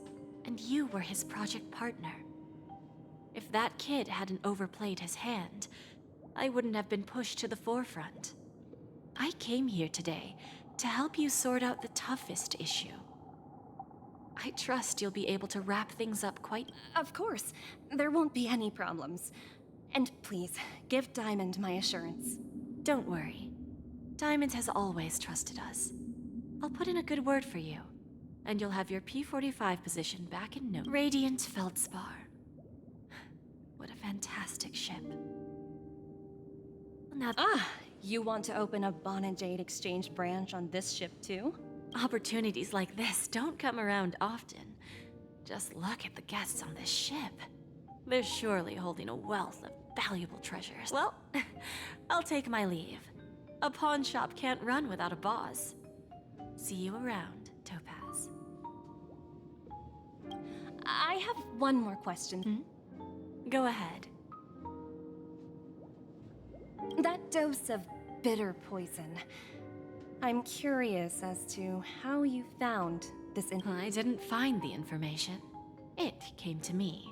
and you were his project partner. If that kid hadn't overplayed his hand, I wouldn't have been pushed to the forefront. I came here today to help you sort out the toughest issue. I trust you'll be able to wrap things up quite... Of course. There won't be any problems. And please, give Diamond my assurance. Don't worry. Diamond has always trusted us. I'll put in a good word for you, and you'll have your P-45 position back in no... Radiant Feldspar. What a fantastic ship. Now... You want to open a Bon and Jade exchange branch on this ship too? Opportunities like this don't come around often. Just look at the guests on this ship. They're surely holding a wealth of valuable treasures. Well, I'll take my leave. A pawn shop can't run without a boss. See you around, Topaz. I have one more question. Go ahead. That dose of bitter poison. I'm curious as to how you found this I didn't find the information. It came to me.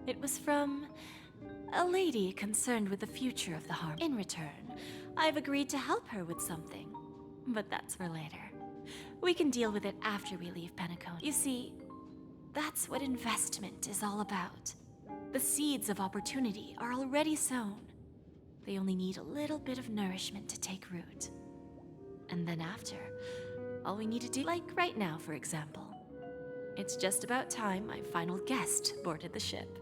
It was from a lady concerned with the future of the harm. In return, I've agreed to help her with something. But that's for later. We can deal with it after we leave Penacone. You see, that's what investment is all about. The seeds of opportunity are already sown. They only need a little bit of nourishment to take root. And then after, all we need to do, like right now, for example. It's just about time my final guest boarded the ship.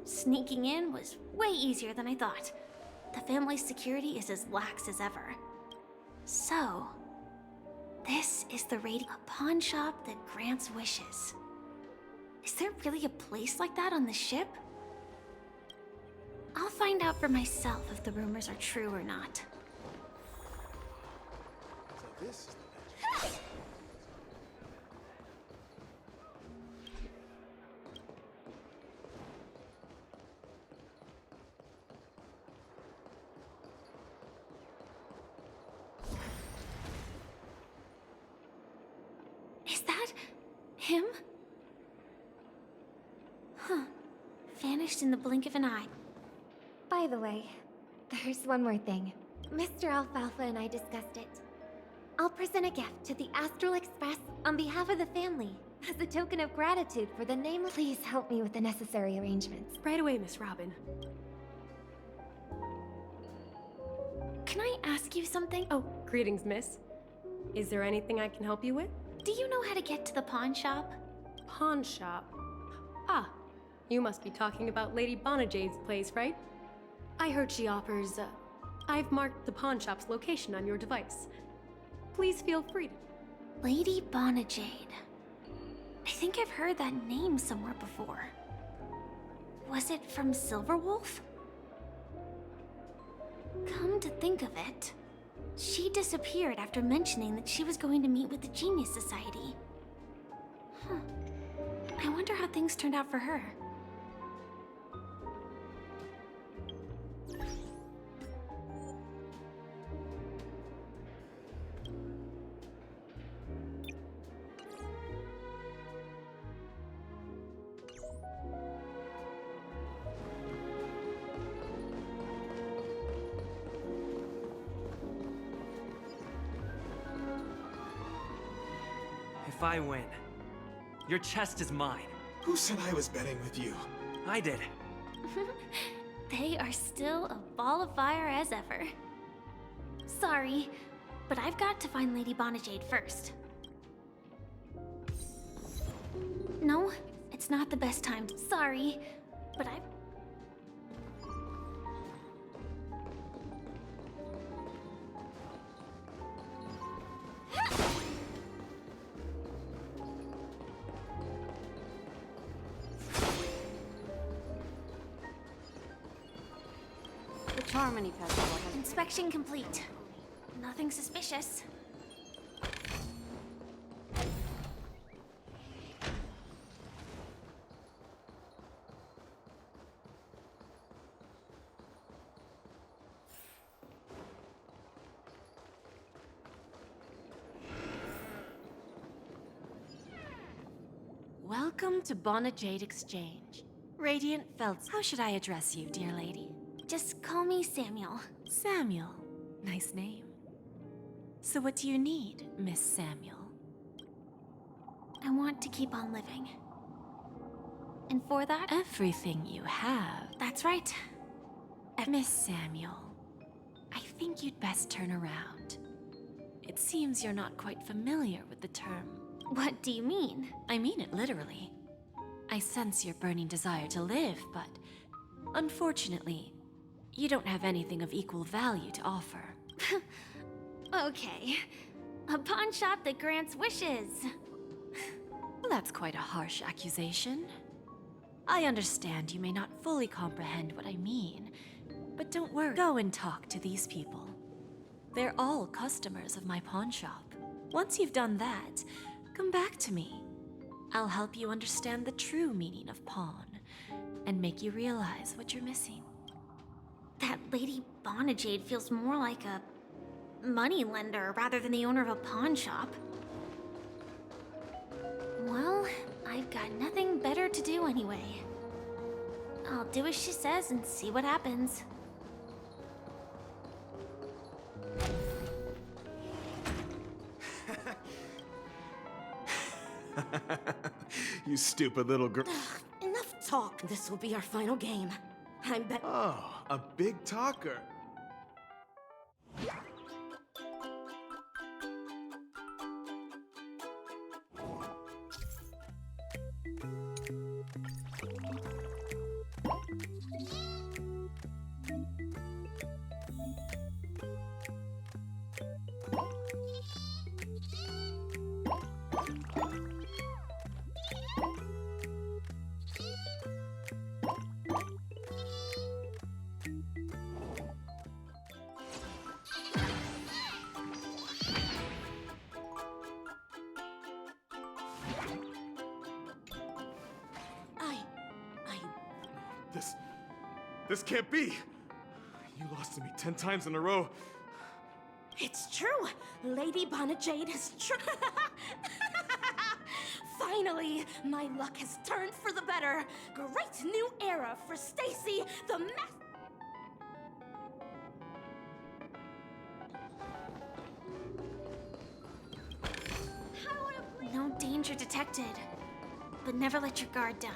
Sneaking in was way easier than I thought. The family's security is as lax as ever. So, this is the a pawn shop that grants wishes. Is there really a place like that on the ship? I'll find out for myself if the rumors are true or not. So this is Is that him? Huh. Vanished in the blink of an eye. By the way, there's one more thing. Mr. Alfalfa and I discussed it. I'll present a gift to the Astral Express on behalf of the family, as a token of gratitude for the name. Please help me with the necessary arrangements. Right away, Miss Robin. Can I ask you something? Oh, greetings, miss. Is there anything I can help you with? Do you know how to get to the pawn shop? Pawn shop? Ah, you must be talking about Lady Bonajade's place, right? I heard she offers, I've marked the pawn shop's location on your device. Please feel free to... Lady Bonajade. I think I've heard that name somewhere before. Was it from Silverwolf? Come to think of it, she disappeared after mentioning that she was going to meet with the Genius Society. Huh. I wonder how things turned out for her. If I win, your chest is mine. Who said I was betting with you? I did. They are still a ball of fire as ever. Sorry, but I've got to find Lady Bonajade first. No, it's not the best time. Sorry, but I've... The Harmony Festival has... Inspection complete. Nothing suspicious. Welcome to Bonajade Exchange. Radiant Feltz. How should I address you, dear lady? Just call me Samuel. Samuel. Nice name. So what do you need, Miss Samuel? I want to keep on living. And for that... Everything you have. That's right. Miss Samuel, I think you'd best turn around. It seems you're not quite familiar with the term What do you mean? I mean it literally. I sense your burning desire to live, but unfortunately, you don't have anything of equal value to offer. Okay. A pawn shop that grants wishes. Well, that's quite a harsh accusation. I understand you may not fully comprehend what I mean, but don't worry. Go and talk to these people. They're all customers of my pawn shop. Once you've done that, come back to me. I'll help you understand the true meaning of pawn, and make you realize what you're missing. That Lady Bonajade feels more like a moneylender rather than the owner of a pawn shop. Well, I've got nothing better to do anyway. I'll do as she says and see what happens. You stupid little girl. Enough talk. This will be our final game. I'm bet. Oh, a big talker. This can't be! You lost to me 10 times in a row. It's true. Lady Bonajade is true. Finally, my luck has turned for the better. Great new era for Stacy, the No danger detected, but never let your guard down.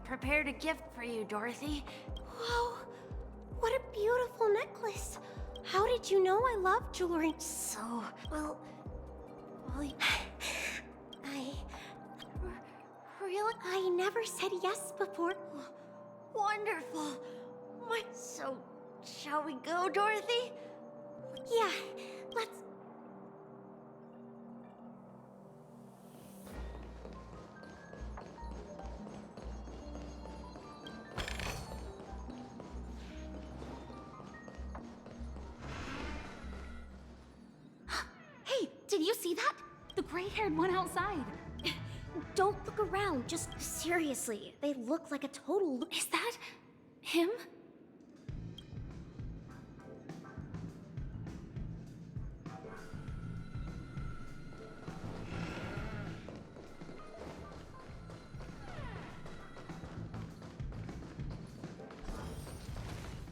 Prepared a gift for you, Dorothy. Whoa! What a beautiful necklace! How did you know I love jewelry? So, well, really? I never said yes before. Wonderful! So, shall we go, Dorothy? Yeah, let's... Did you see that? The gray-haired one outside. Don't look around, just seriously. They look like a total... Is that him?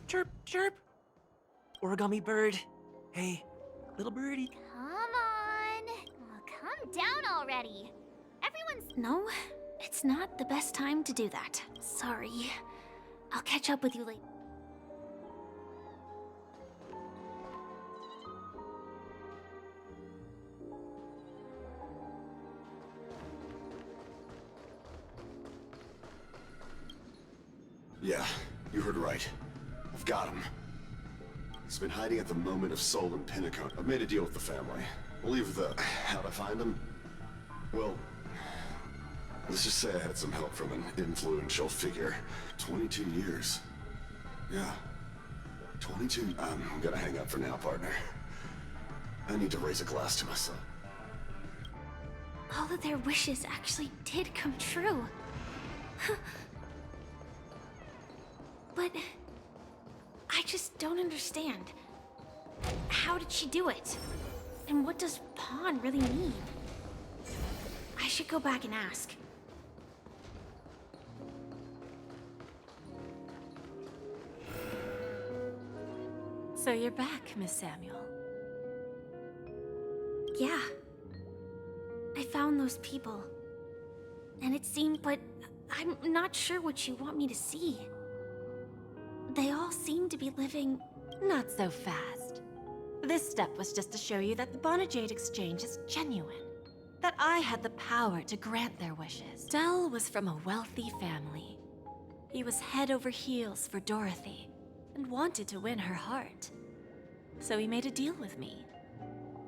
Chirp, chirp. Origami bird. Hey, little birdie. Come on. Oh, calm down already. Everyone's... No, it's not the best time to do that. Sorry. I'll catch up with you later. Yeah, you heard right. I've got him. He's been hiding at the Moment of Soul in Pinnacle. I've made a deal with the family. We'll leave the... how'd I find him? Well, let's just say I had some help from an influential figure. 22 years. Yeah. 22... I'm gonna hang up for now, partner. I need to raise a glass to myself. all of their wishes actually did come true. But I just don't understand. How did she do it? And what does pawn really mean? I should go back and ask. So you're back, Miss Samuel. Yeah. I found those people. And it seemed, but I'm not sure what you want me to see. They all seem to be living... Not so fast. This step was just to show you that the Bonajade exchange is genuine. That I had the power to grant their wishes. Del was from a wealthy family. He was head over heels for Dorothy, and wanted to win her heart. So he made a deal with me.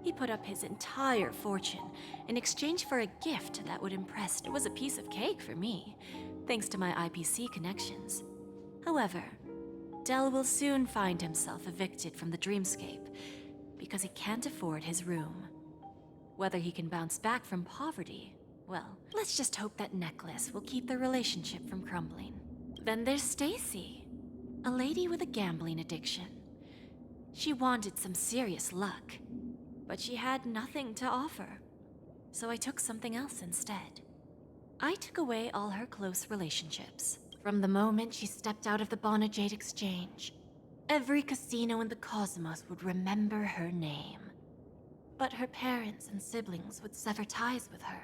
He put up his entire fortune in exchange for a gift that would impress. It was a piece of cake for me, thanks to my IPC connections. However, Del will soon find himself evicted from the dreamscape because he can't afford his room. Whether he can bounce back from poverty, well, let's just hope that necklace will keep their relationship from crumbling. Then there's Stacy, a lady with a gambling addiction. She wanted some serious luck, but she had nothing to offer. So I took something else instead. I took away all her close relationships. From the moment she stepped out of the Bonajade exchange, every casino in the cosmos would remember her name. But her parents and siblings would sever ties with her,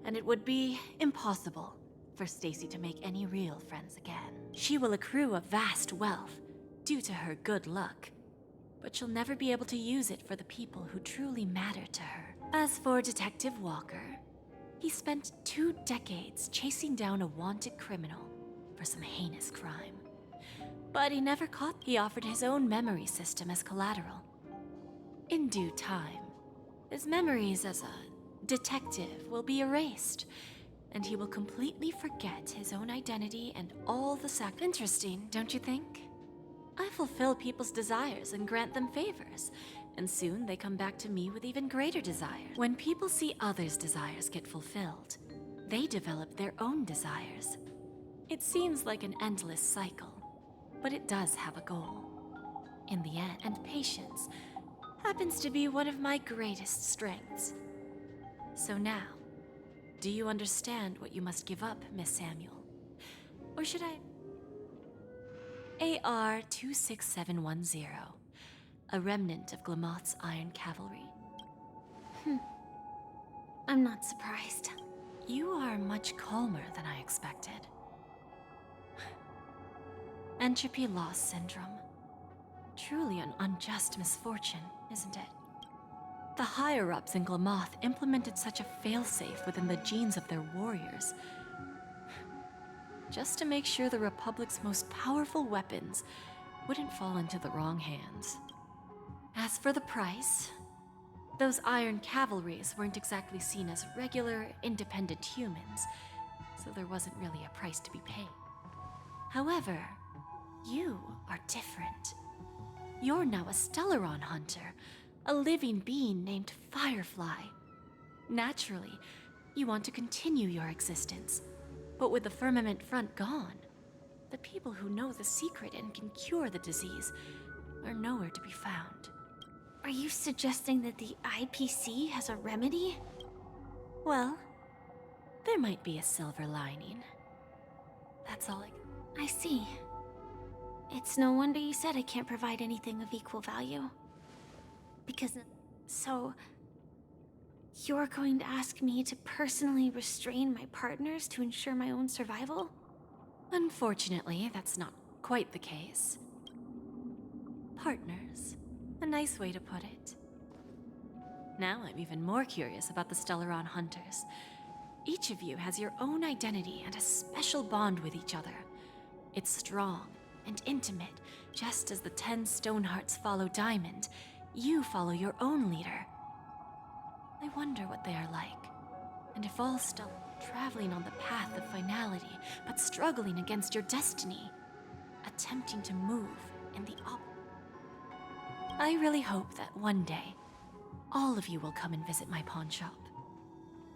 and it would be impossible for Stacy to make any real friends again. She will accrue a vast wealth due to her good luck, but she'll never be able to use it for the people who truly matter to her. As for Detective Walker, he spent 2 decades chasing down a wanted criminal for some heinous crime. But he never caught. He offered his own memory system as collateral. In due time, his memories as a detective will be erased, and he will completely forget his own identity and all the Interesting, don't you think? I fulfill people's desires and grant them favors, and soon they come back to me with even greater desires. When people see others' desires get fulfilled, they develop their own desires. It seems like an endless cycle, but it does have a goal. In the end, and patience happens to be one of my greatest strengths. So now, do you understand what you must give up, Miss Samuel? Or should I... AR 26710, a remnant of Glamoth's Iron Cavalry. I'm not surprised. You are much calmer than I expected. Entropy loss syndrome. Truly an unjust misfortune, isn't it? The higher-ups in Glamoth implemented such a failsafe within the genes of their warriors, just to make sure the Republic's most powerful weapons wouldn't fall into the wrong hands. As for the price, those Iron Cavalries weren't exactly seen as regular, independent humans, so there wasn't really a price to be paid. However, you are different. You're now a Stellaron hunter, a living being named Firefly. Naturally, you want to continue your existence, but with the Firmament Front gone, the people who know the secret and can cure the disease are nowhere to be found. Are you suggesting that the IPC has a remedy? Well, there might be a silver lining. That's all I see. It's no wonder you said I can't provide anything of equal value. Because... so... you're going to ask me to personally restrain my partners to ensure my own survival? Unfortunately, that's not quite the case. Partners. A nice way to put it. Now I'm even more curious about the Stellaron hunters. Each of you has your own identity and a special bond with each other. It's strong and intimate, just as the 10 Stonehearts follow Diamond. You follow your own leader. I wonder what they are like, and if all still traveling on the path of finality, but struggling against your destiny, attempting to move in the I really hope that one day, all of you will come and visit my pawn shop.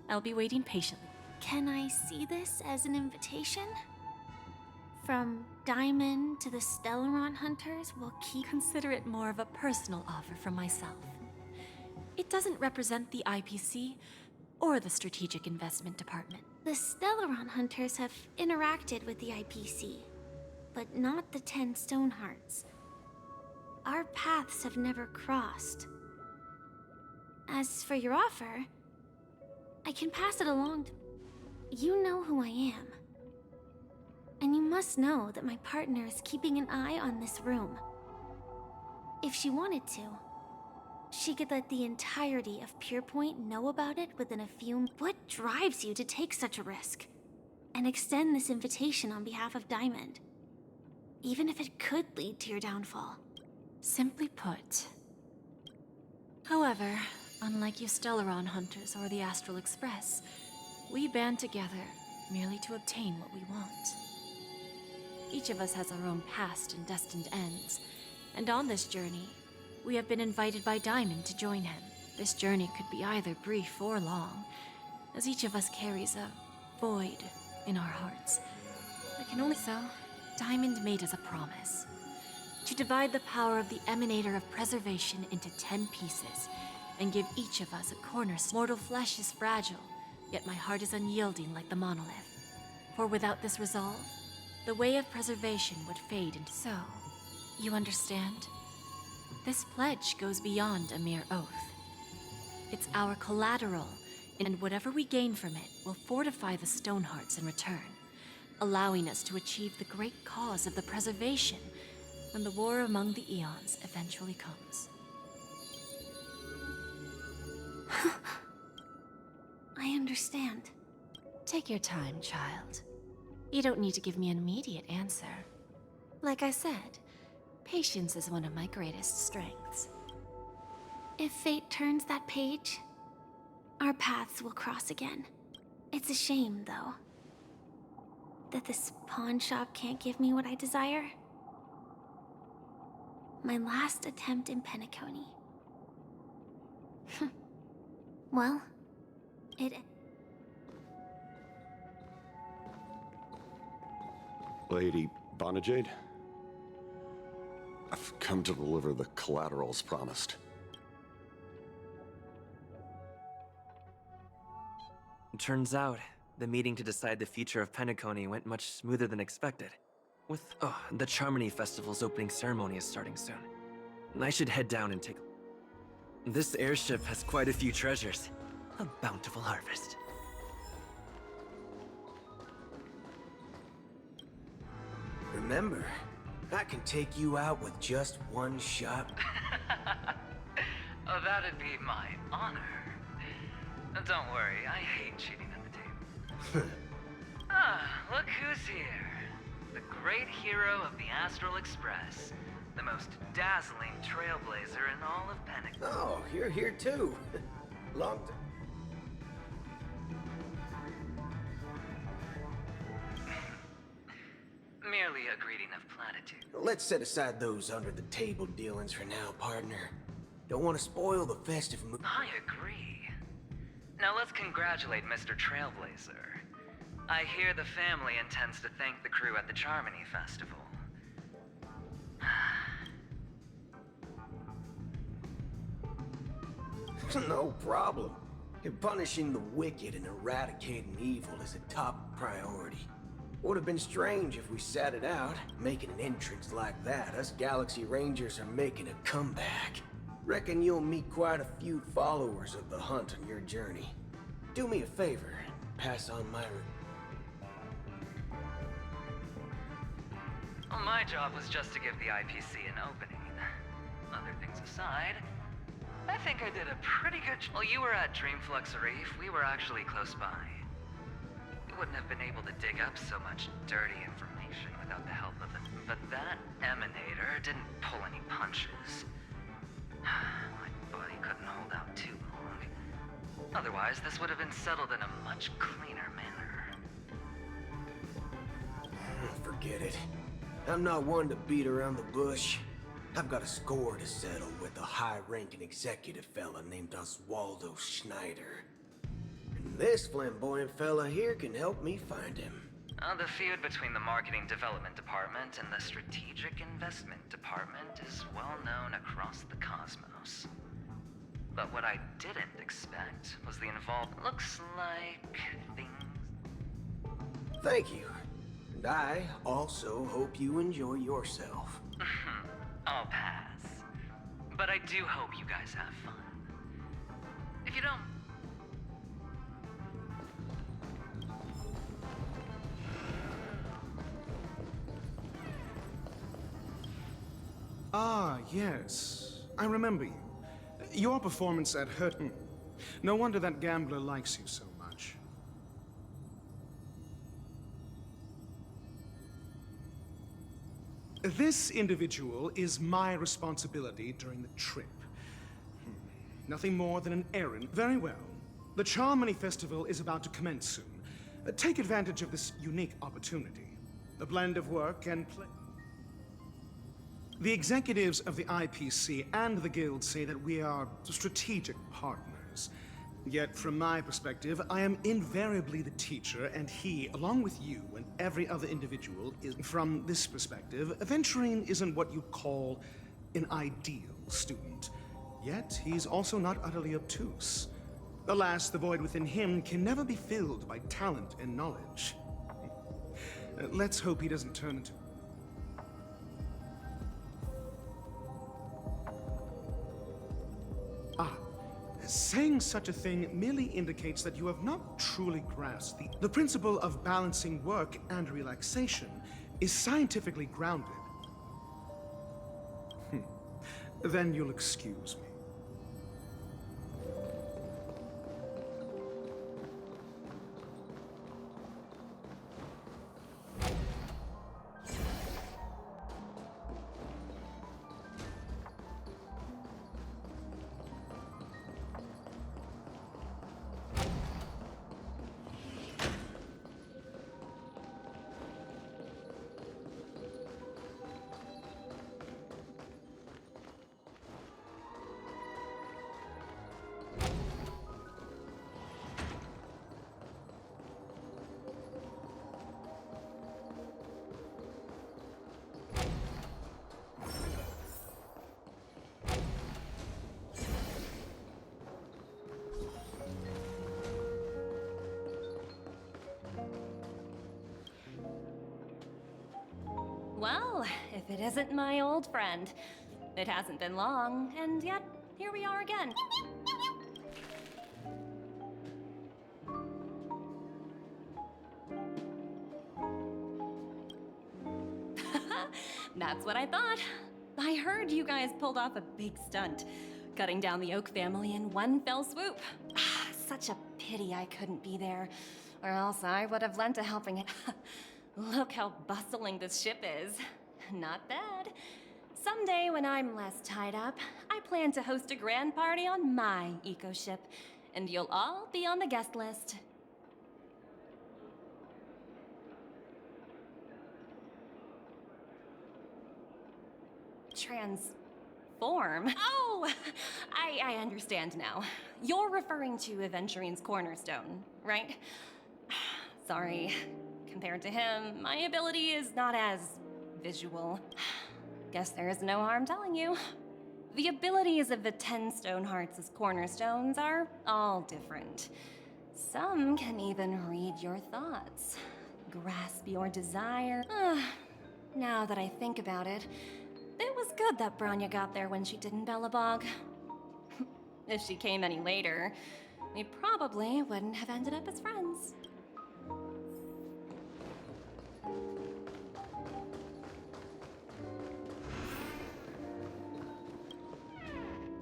I'll be waiting patiently. Can I see this as an invitation? From Diamond to the Stellaron Hunters will keep... Consider it more of a personal offer from myself. It doesn't represent the IPC or the Strategic Investment Department. The Stellaron Hunters have interacted with the IPC, but not the 10 Stonehearts. Our paths have never crossed. As for your offer, I can pass it along to... You know who I am. And you must know that my partner is keeping an eye on this room. If she wanted to, she could let the entirety of Purepoint know about it within a few... What drives you to take such a risk? And extend this invitation on behalf of Diamond? Even if it could lead to your downfall. Simply put. However, unlike you Stellaron Hunters or the Astral Express, we band together merely to obtain what we want. Each of us has our own past and destined ends, and on this journey, we have been invited by Diamond to join him. This journey could be either brief or long, as each of us carries a void in our hearts. I can only... So, Diamond made us a promise. To divide the power of the Emanator of Preservation into 10 pieces, and give each of us a cornerstone. Mortal flesh is fragile, yet my heart is unyielding like the monolith. For without this resolve, the way of preservation would fade into... So, you understand? This pledge goes beyond a mere oath. It's our collateral, and whatever we gain from it will fortify the Stonehearts in return, allowing us to achieve the great cause of the preservation when the war among the eons eventually comes. I understand. Take your time, child. You don't need to give me an immediate answer. Like I said, patience is one of my greatest strengths. If fate turns that page, our paths will cross again. It's a shame, though, that this pawn shop can't give me what I desire. My last attempt in Penacony. Well, it... Lady Bonajade? I've come to deliver the collaterals promised. Turns out, the meeting to decide the future of Penacony went much smoother than expected. The Charmony Festival's opening ceremony is starting soon. I should head down and take a... This airship has quite a few treasures. A bountiful harvest. Remember, I can take you out with just one shot. Oh, that'd be my honor. Don't worry, I hate cheating at the table. Look who's here. The great hero of the Astral Express. The most dazzling trailblazer in all of Penacony. Oh, you're here too. Long time. Merely a greeting of platitude. Let's set aside those under-the-table dealings for now, partner. Don't want to spoil the festive mood. I agree. Now let's congratulate Mr. Trailblazer. I hear the family intends to thank the crew at the Charmony Festival. No problem. Punishing the wicked and eradicating evil is a top priority. Would have been strange if we sat it out. Making an entrance like that, us Galaxy Rangers are making a comeback. Reckon you'll meet quite a few followers of the hunt on your journey. Do me a favor, pass on my... Well, my job was just to give the IPC an opening. Other things aside, I think I did a pretty good job. While you were at Dreamflux Reef, we were actually close by. We wouldn't have been able to dig up so much dirty information without the help of it. But that Emanator didn't pull any punches. My buddy couldn't hold out too long. Otherwise, this would have been settled in a much cleaner manner. Forget it. I'm not one to beat around the bush. I've got a score to settle with a high-ranking executive fella named Oswaldo Schneider. And this flamboyant fella here can help me find him. The feud between the Marketing Development Department and the Strategic Investment Department is well known across the cosmos. But what I didn't expect was the involvement. Looks like things... Thank you. And I also hope you enjoy yourself. I'll pass. But I do hope you guys have fun. If you don't... Ah, yes. I remember you. Your performance at Hurton. No wonder that gambler likes you so much. This individual is my responsibility during the trip. Nothing more than an errand. Very well. The Charmony Festival is about to commence soon. Take advantage of this unique opportunity. The blend of work and play. The executives of the IPC and the Guild say that we are strategic partners. Yet, from my perspective, I am invariably the teacher, and he, along with you and every other individual, is, from this perspective, Aventurine isn't what you'd call an ideal student. Yet, he's also not utterly obtuse. Alas, the void within him can never be filled by talent and knowledge. Let's hope he doesn't turn into... Saying such a thing merely indicates that you have not truly grasped the principle of balancing work and relaxation is scientifically grounded. Then you'll excuse me. Well, if it isn't my old friend. It hasn't been long, and yet, here we are again. That's what I thought. I heard you guys pulled off a big stunt, cutting down the Oak family in one fell swoop. Such a pity I couldn't be there, or else I would have lent a helping hand. Look how bustling this ship is. Not bad. Someday when I'm less tied up, I plan to host a grand party on my eco-ship, and you'll all be on the guest list. Transform? Oh, I understand now. You're referring to Aventurine's cornerstone, right? Sorry. Compared to him, my ability is not as visual. Guess there is no harm telling you. The abilities of the 10 Stonehearts' cornerstones are all different. Some can even read your thoughts, grasp your desire. Now that I think about it, it was good that Branya got there when she did in Bellabog. If she came any later, we probably wouldn't have ended up as friends.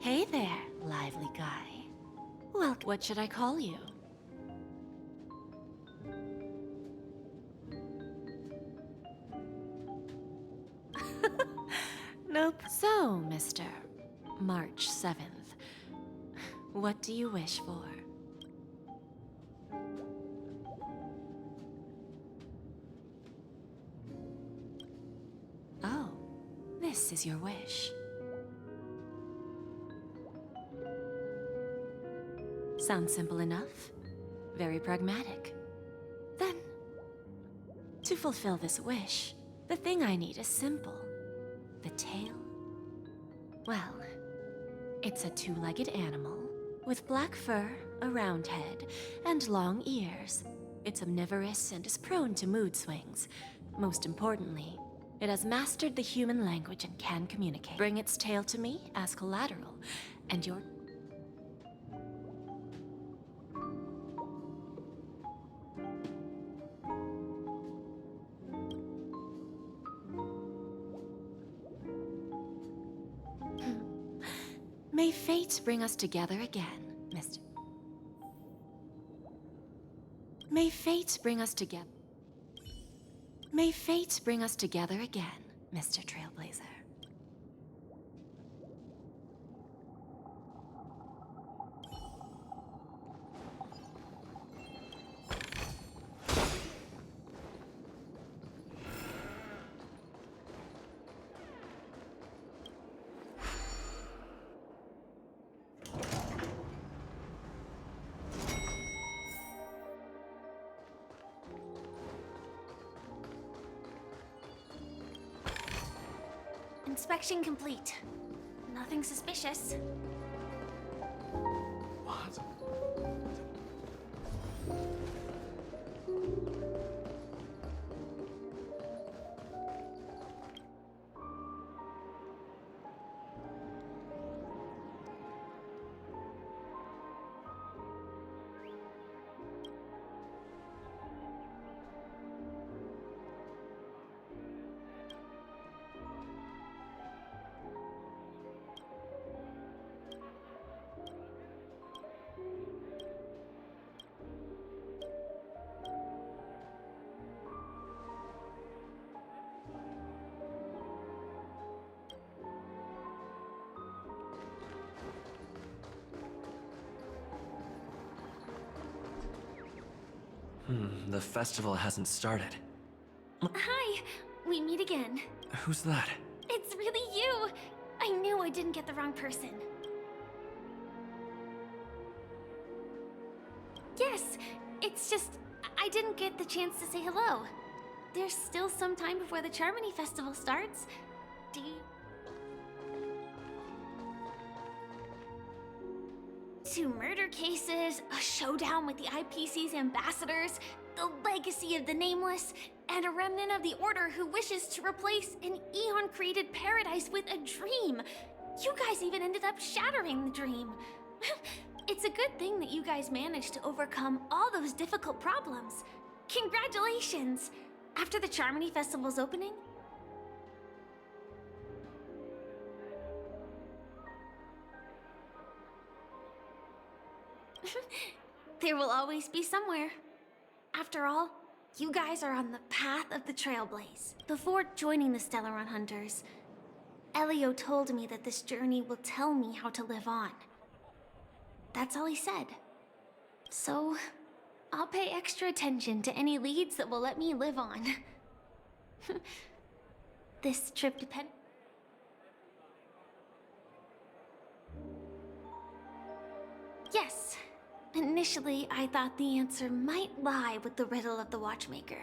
Hey there, lively guy. Well, what should I call you? Nope. So, Mr. March 7th, what do you wish for? Oh, this is your wish. Sounds simple enough. very pragmatic. Then, to fulfill this wish, the thing I need is simple. The tail. Well, it's a two-legged animal with black fur, a round head, and long ears. It's omnivorous and is prone to mood swings. Most importantly, it has mastered the human language and can communicate. Bring its tail to me as collateral, and your... May fate bring us together again, Mr. May fate bring us together. May fate bring us together again, Mr. Trailblazer. Inspection complete. Nothing suspicious. What? The festival hasn't started. Hi! We meet again. Who's that? It's really you! I knew I didn't get the wrong person. Yes, it's just I didn't get the chance to say hello. There's still some time before the Charmony Festival starts. Do you... Two murder cases, a showdown with the IPC's ambassadors, the legacy of the Nameless, and a remnant of the Order who wishes to replace an Eon-created paradise with a dream. You guys even ended up shattering the dream. It's a good thing that you guys managed to overcome all those difficult problems. Congratulations! After the Charmony Festival's opening, there will always be somewhere. After all, you guys are on the path of the Trailblaze. Before joining the Stellaron Hunters, Elio told me that this journey will tell me how to live on. That's all he said. So, I'll pay extra attention to any leads that will let me live on. This trip to Pen... Yes. Initially, I thought the answer might lie with the riddle of the Watchmaker.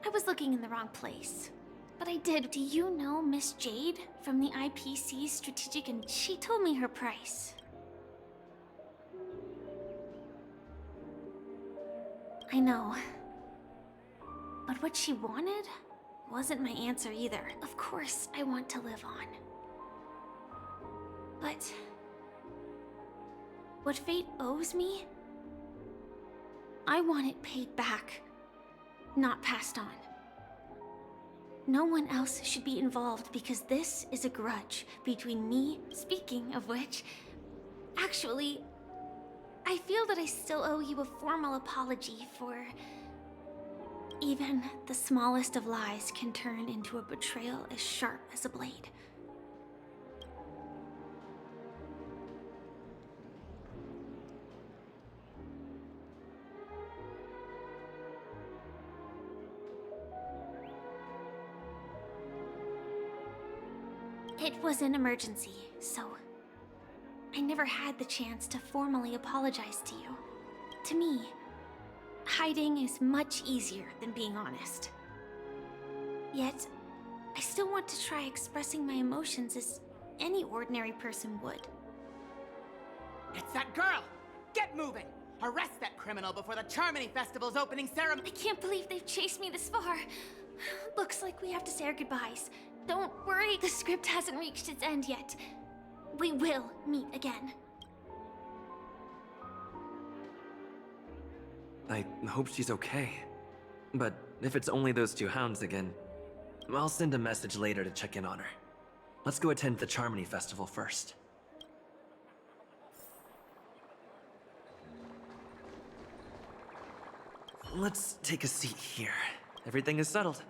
I was looking in the wrong place. But I did. Do you know Miss Jade from the IPC's strategic and she told me her price. I know. But what she wanted wasn't my answer either. Of course, I want to live on. But what fate owes me, I want it paid back, not passed on. No one else should be involved because this is a grudge between me, speaking of which. Actually, I feel that I still owe you a formal apology for... Even the smallest of lies can turn into a betrayal as sharp as a blade. It was an emergency, so I never had the chance to formally apologize to you. To me, hiding is much easier than being honest. Yet, I still want to try expressing my emotions as any ordinary person would. It's that girl! Get moving! Arrest that criminal before the Charmony Festival's opening ceremony! I can't believe they've chased me this far. Looks like we have to say our goodbyes. Don't worry, the script hasn't reached its end yet. We will meet again. I hope she's okay. But if it's only those two hounds again, I'll send a message later to check in on her. Let's go attend the Charmony Festival first. Let's take a seat here. Everything is settled.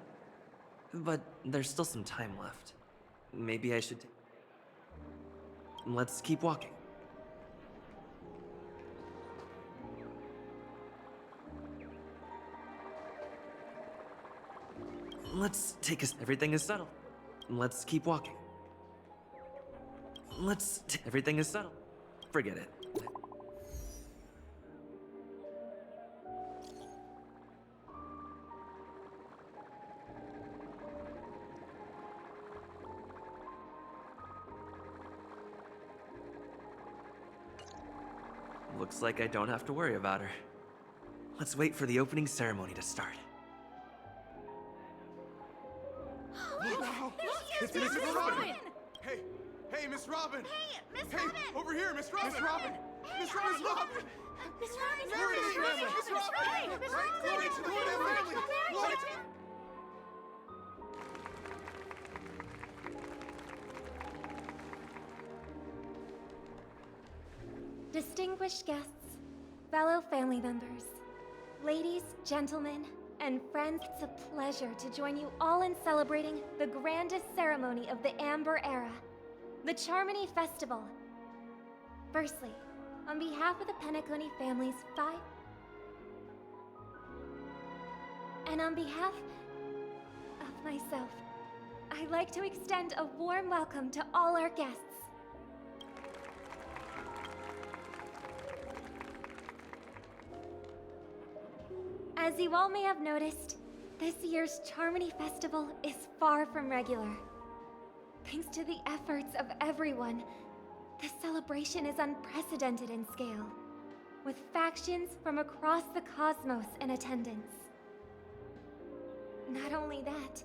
But there's still some time left. Maybe I should... Let's keep walking. Let's take a... Everything is settled. Let's keep walking. Everything is settled. Forget it. Looks like I don't have to worry about her. Let's wait for the opening ceremony to start. It's Miss Robin! Hey, Miss Robin! Hey, Miss Robin! Over here, Miss Robin! Miss Robin! Miss Robin! Miss Robin! Miss Robin! Glory to the family! Miss Robin! Glory to the family! Glory to... Distinguished guests, fellow family members, ladies, gentlemen, and friends, it's a pleasure to join you all in celebrating the grandest ceremony of the Amber Era, the Charmony Festival. Firstly, on behalf of the Penacony family's and on behalf of myself, I'd like to extend a warm welcome to all our guests. As you all may have noticed, this year's Charmony Festival is far from regular. Thanks to the efforts of everyone, the celebration is unprecedented in scale, with factions from across the cosmos in attendance. Not only that,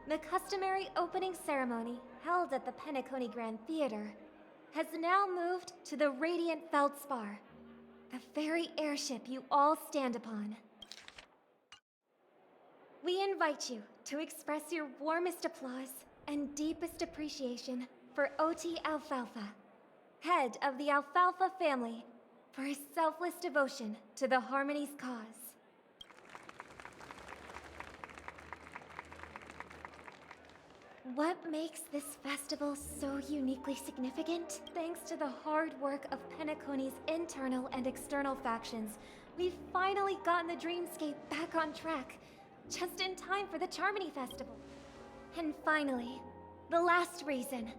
the customary opening ceremony held at the Penacony Grand Theater has now moved to the Radiant Feldspar, the very airship you all stand upon. We invite you to express your warmest applause and deepest appreciation for Oti Alfalfa, head of the Alfalfa family, for his selfless devotion to the Harmony's cause. What makes this festival so uniquely significant? Thanks to the hard work of Penacony's internal and external factions, we've finally gotten the dreamscape back on track, just in time for the Charmony Festival. And finally, the last reason.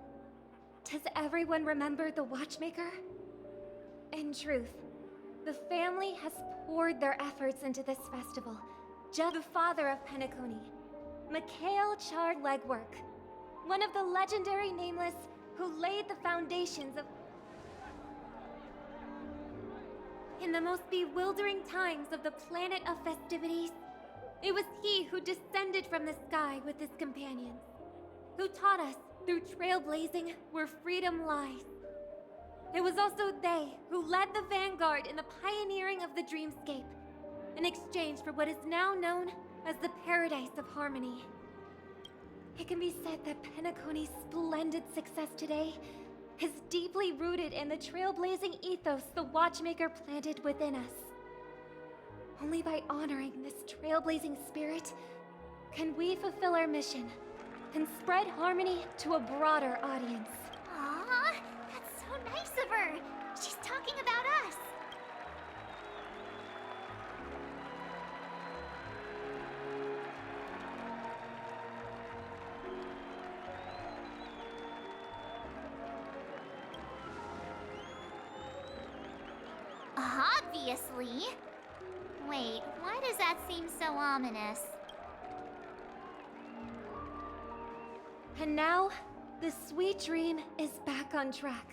Does everyone remember the Watchmaker? In truth, the family has poured their efforts into this festival. Just the father of Penacony, Mikhail Chard Legwork, one of the legendary Nameless who laid the foundations of... In the most bewildering times of the planet of festivities, it was he who descended from the sky with his companions, who taught us through trailblazing where freedom lies. It was also they who led the vanguard in the pioneering of the dreamscape, in exchange for what is now known as the Paradise of Harmony. It can be said that Penacony's splendid success today is deeply rooted in the trailblazing ethos the Watchmaker planted within us. Only by honoring this trailblazing spirit can we fulfill our mission and spread harmony to a broader audience. Aww, that's so nice of her. She's talking about us. Obviously. Wait, why does that seem so ominous? And now, the sweet dream is back on track.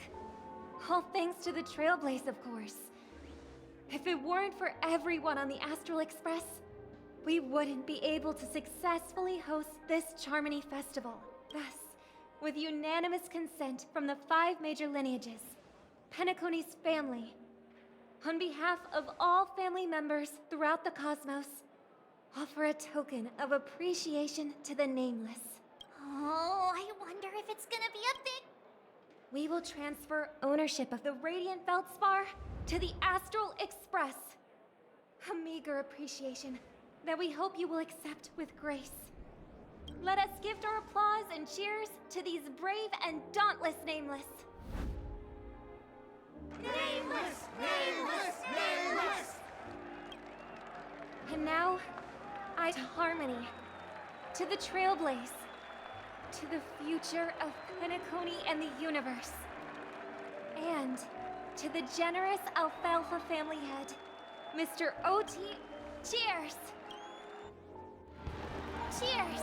All thanks to the Trailblaze, of course. If it weren't for everyone on the Astral Express, we wouldn't be able to successfully host this Charmony Festival. Thus, with unanimous consent from the 5 major lineages, Penacony's family, on behalf of all family members throughout the cosmos, offer a token of appreciation to the Nameless. Oh, I wonder if it's gonna be a big... We will transfer ownership of the Radiant Feldspar to the Astral Express. A meager appreciation that we hope you will accept with grace. Let us gift our applause and cheers to these brave and dauntless Nameless. Nameless! Nameless! Nameless! And now, to Harmony, to the Trailblaze, to the future of Penacony and the universe, and to the generous Alfalfa family head, Mr. O.T. Cheers! Cheers!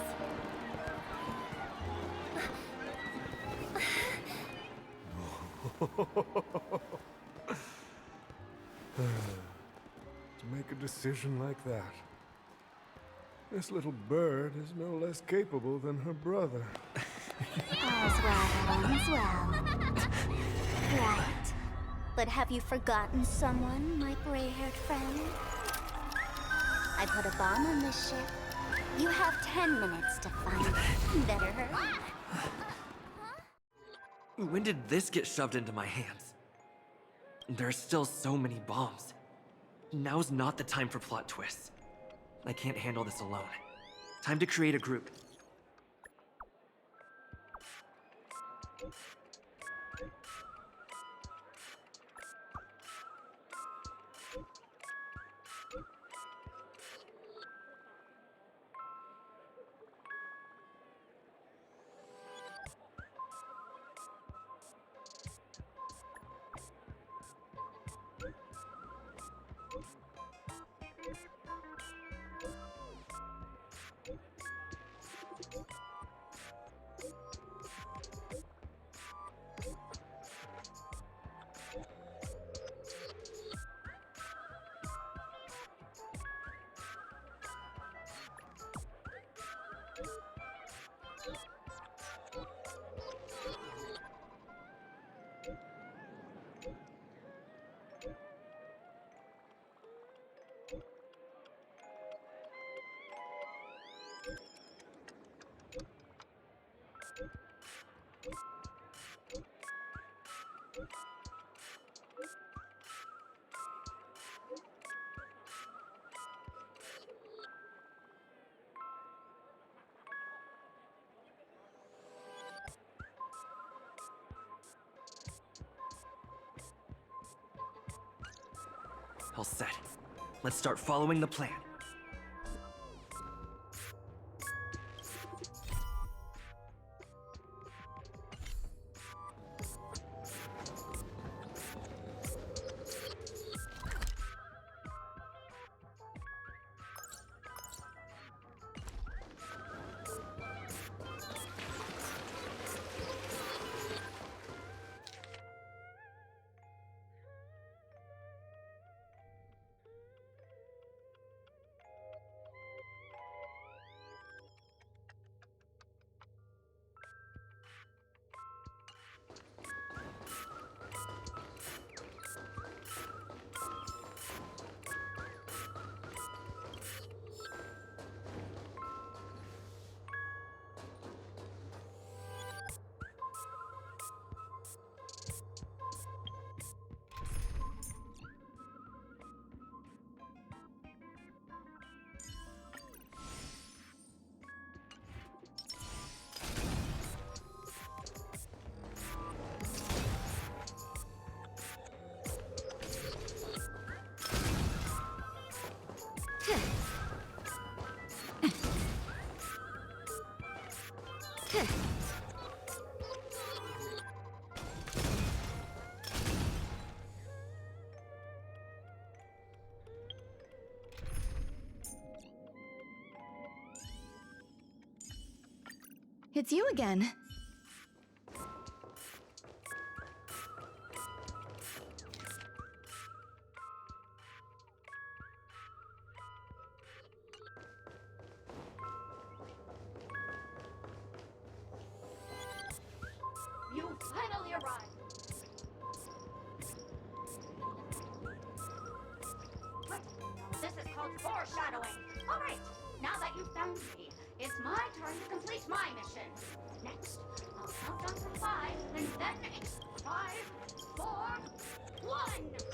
To make a decision like that. This little bird is no less capable than her brother. All's well that ends well. Right. But have you forgotten someone, my gray-haired friend? I put a bomb on this ship. You have 10 minutes to find it. Better hurry. When did this get shoved into my hands? There are still so many bombs. Now's not the time for plot twists. I can't handle this alone. Time to create a group. All set. Let's start following the plan. It's you again. You finally arrived. What? This is called foreshadowing. All right, now that you've found me, it's my turn to complete my mission. Next, I'll count down from 5, and then it's 5, 4, 1. Is it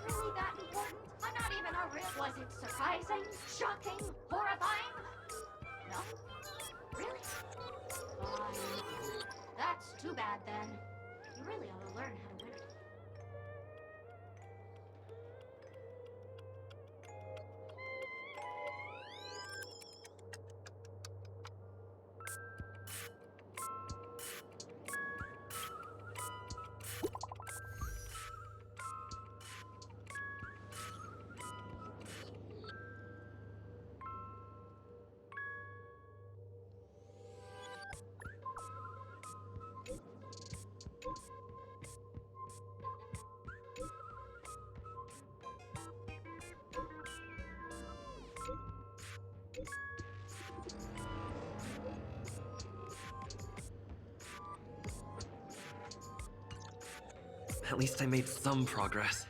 really that important? I'm not even a real. Was it surprising, shocking, horrifying? No? Really? Fine. That's too bad then. You really ought to learn how to win it. At least I made some progress.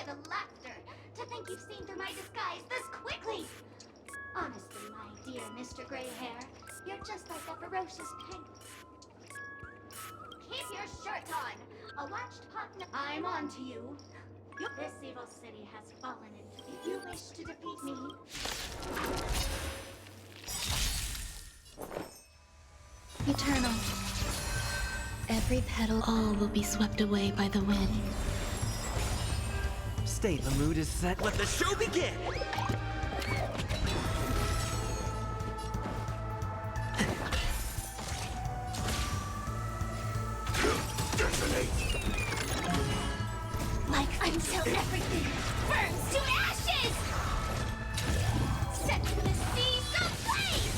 The laughter. To think you've seen through my disguise this quickly. Honestly, my dear Mr. Gray Hair, you're just like a ferocious penguin. Keep your shirt on. A watched partner. I'm on to you. This evil city has fallen into. If you wish to defeat me, Eternal. Every petal, all will be swept away by the wind. Stay, the mood is set. Let the show begin! like until everything burns to ashes! Set to the seas ablaze!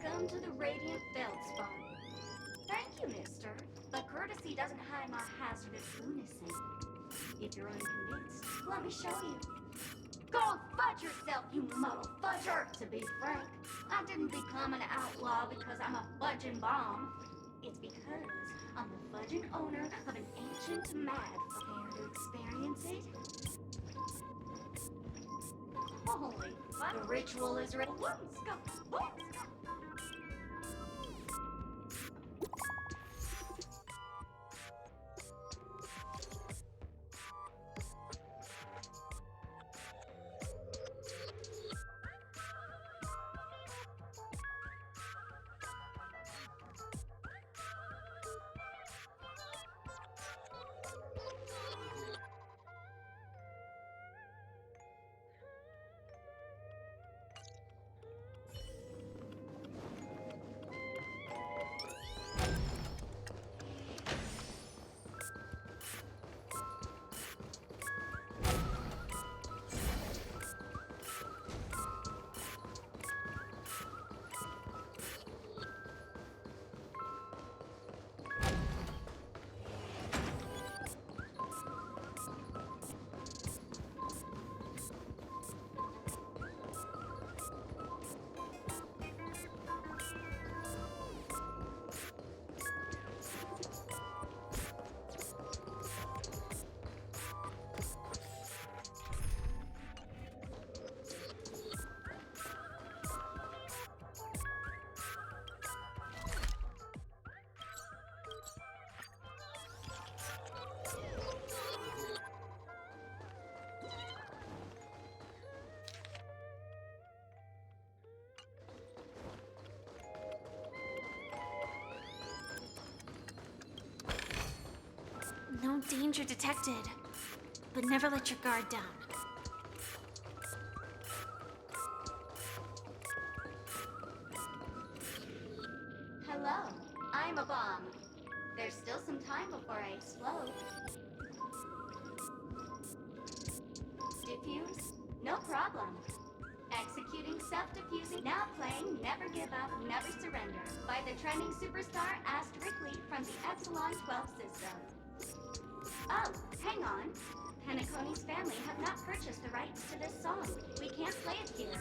Welcome to the Radiant Feldspar. Thank you, mister. But courtesy doesn't hide my hazardous lunacy. If you're unconvinced, let me show you. Go fudge yourself, you muddle fudger! To be frank, I didn't become an outlaw because I'm a fudging bomb. It's because I'm the fudging owner of an ancient mad. Care to experience it? Holy fuck. The ritual is ready. Let's go. Let's go. No danger detected. But never let your guard down. Hello, I'm a bomb. There's still some time before I explode. Diffuse? No problem. Executing self-diffusing. Now playing Never Give Up, Never Surrender by the trending superstar Asterically from the Epsilon 12 system. Oh, hang on. Penacony's family have not purchased the rights to this song. We can't play it here.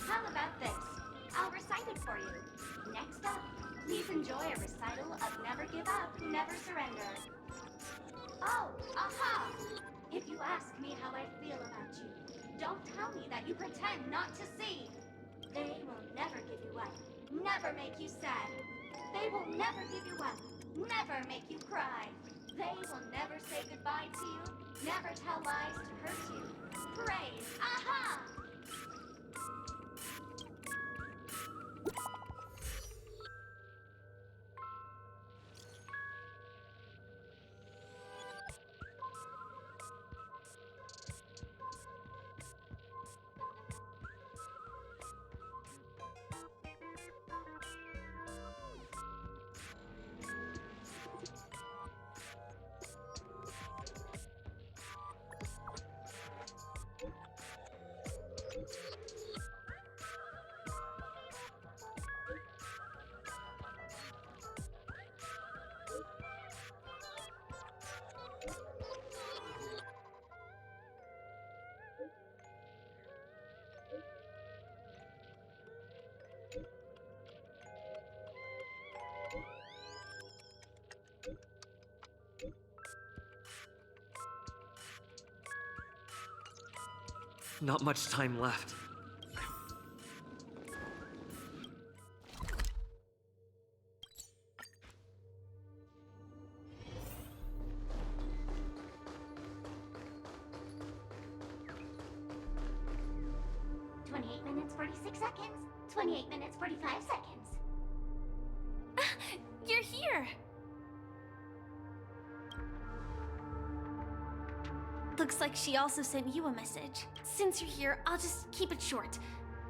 How about this? I'll recite it for you. Next up, please enjoy a recital of Never Give Up, Never Surrender. Oh, aha! If you ask me how I feel about you, don't tell me that you pretend not to see. They will never give you up, never make you sad. They will never give you up, never make you cry. They will never say goodbye to you, never tell lies to hurt you. Praise, aha! Not much time left. Minutes, 46 seconds. 28 minutes, 45 seconds. You're here! Looks like she also sent you a message. Since you're here, I'll just keep it short.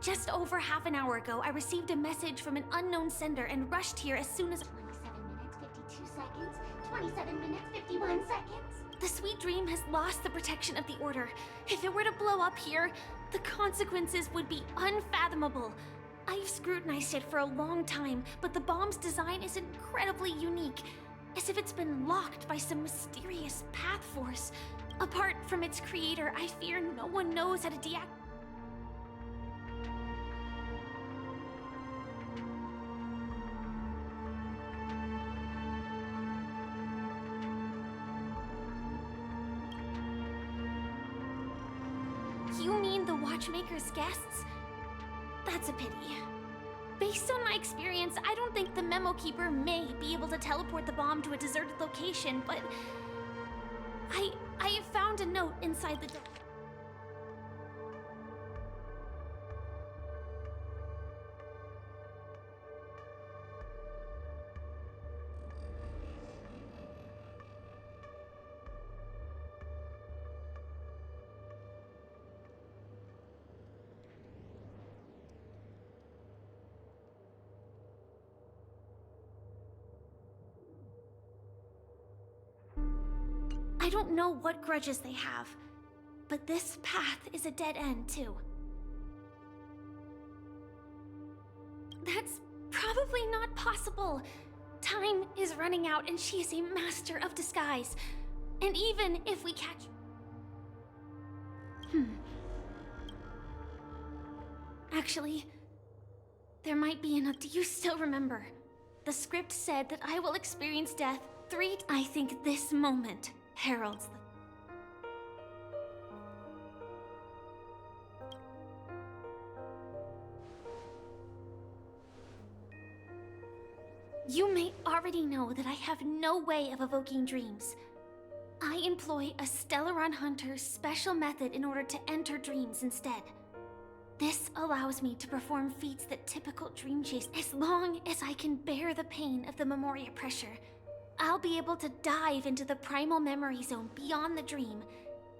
Just over half an hour ago, I received a message from an unknown sender and rushed here as soon as— 27 minutes, 52 seconds. 27 minutes, 51 seconds. The Sweet Dream has lost the protection of the Order. If it were to blow up here, the consequences would be unfathomable. I've scrutinized it for a long time, but the bomb's design is incredibly unique, as if it's been locked by some mysterious path force. Apart from its creator, I fear no one knows how to deactivate. You mean the Watchmaker's guests? That's a pity. Based on my experience, I don't think the Memo Keeper may be able to teleport the bomb to a deserted location, but I have found a note inside the door. I don't know what grudges they have, but this path is a dead end, too. That's probably not possible. Time is running out, and she is a master of disguise. And even if we catch... Actually, there might be enough. Do you still remember? The script said that I will experience death 3 times. I think this moment heralds the... You may already know that I have no way of evoking dreams. I employ a Stellaron Hunter's special method in order to enter dreams instead. This allows me to perform feats that typical dream chase. As long as I can bear the pain of the Memoria pressure, I'll be able to dive into the primal memory zone beyond the dream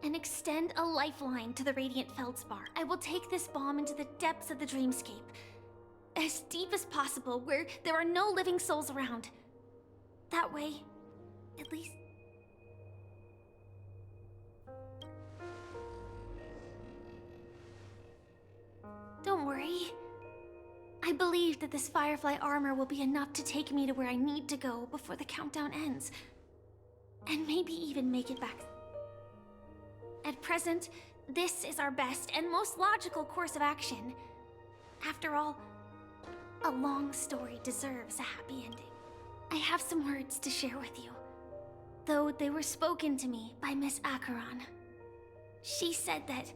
and extend a lifeline to the Radiant Feldspar. I will take this bomb into the depths of the dreamscape, as deep as possible, where there are no living souls around. That way, at least... Don't worry. I believe that this Firefly armor will be enough to take me to where I need to go before the countdown ends. And maybe even make it back. At present, this is our best and most logical course of action. After all, a long story deserves a happy ending. I have some words to share with you, though they were spoken to me by Miss Acheron. She said that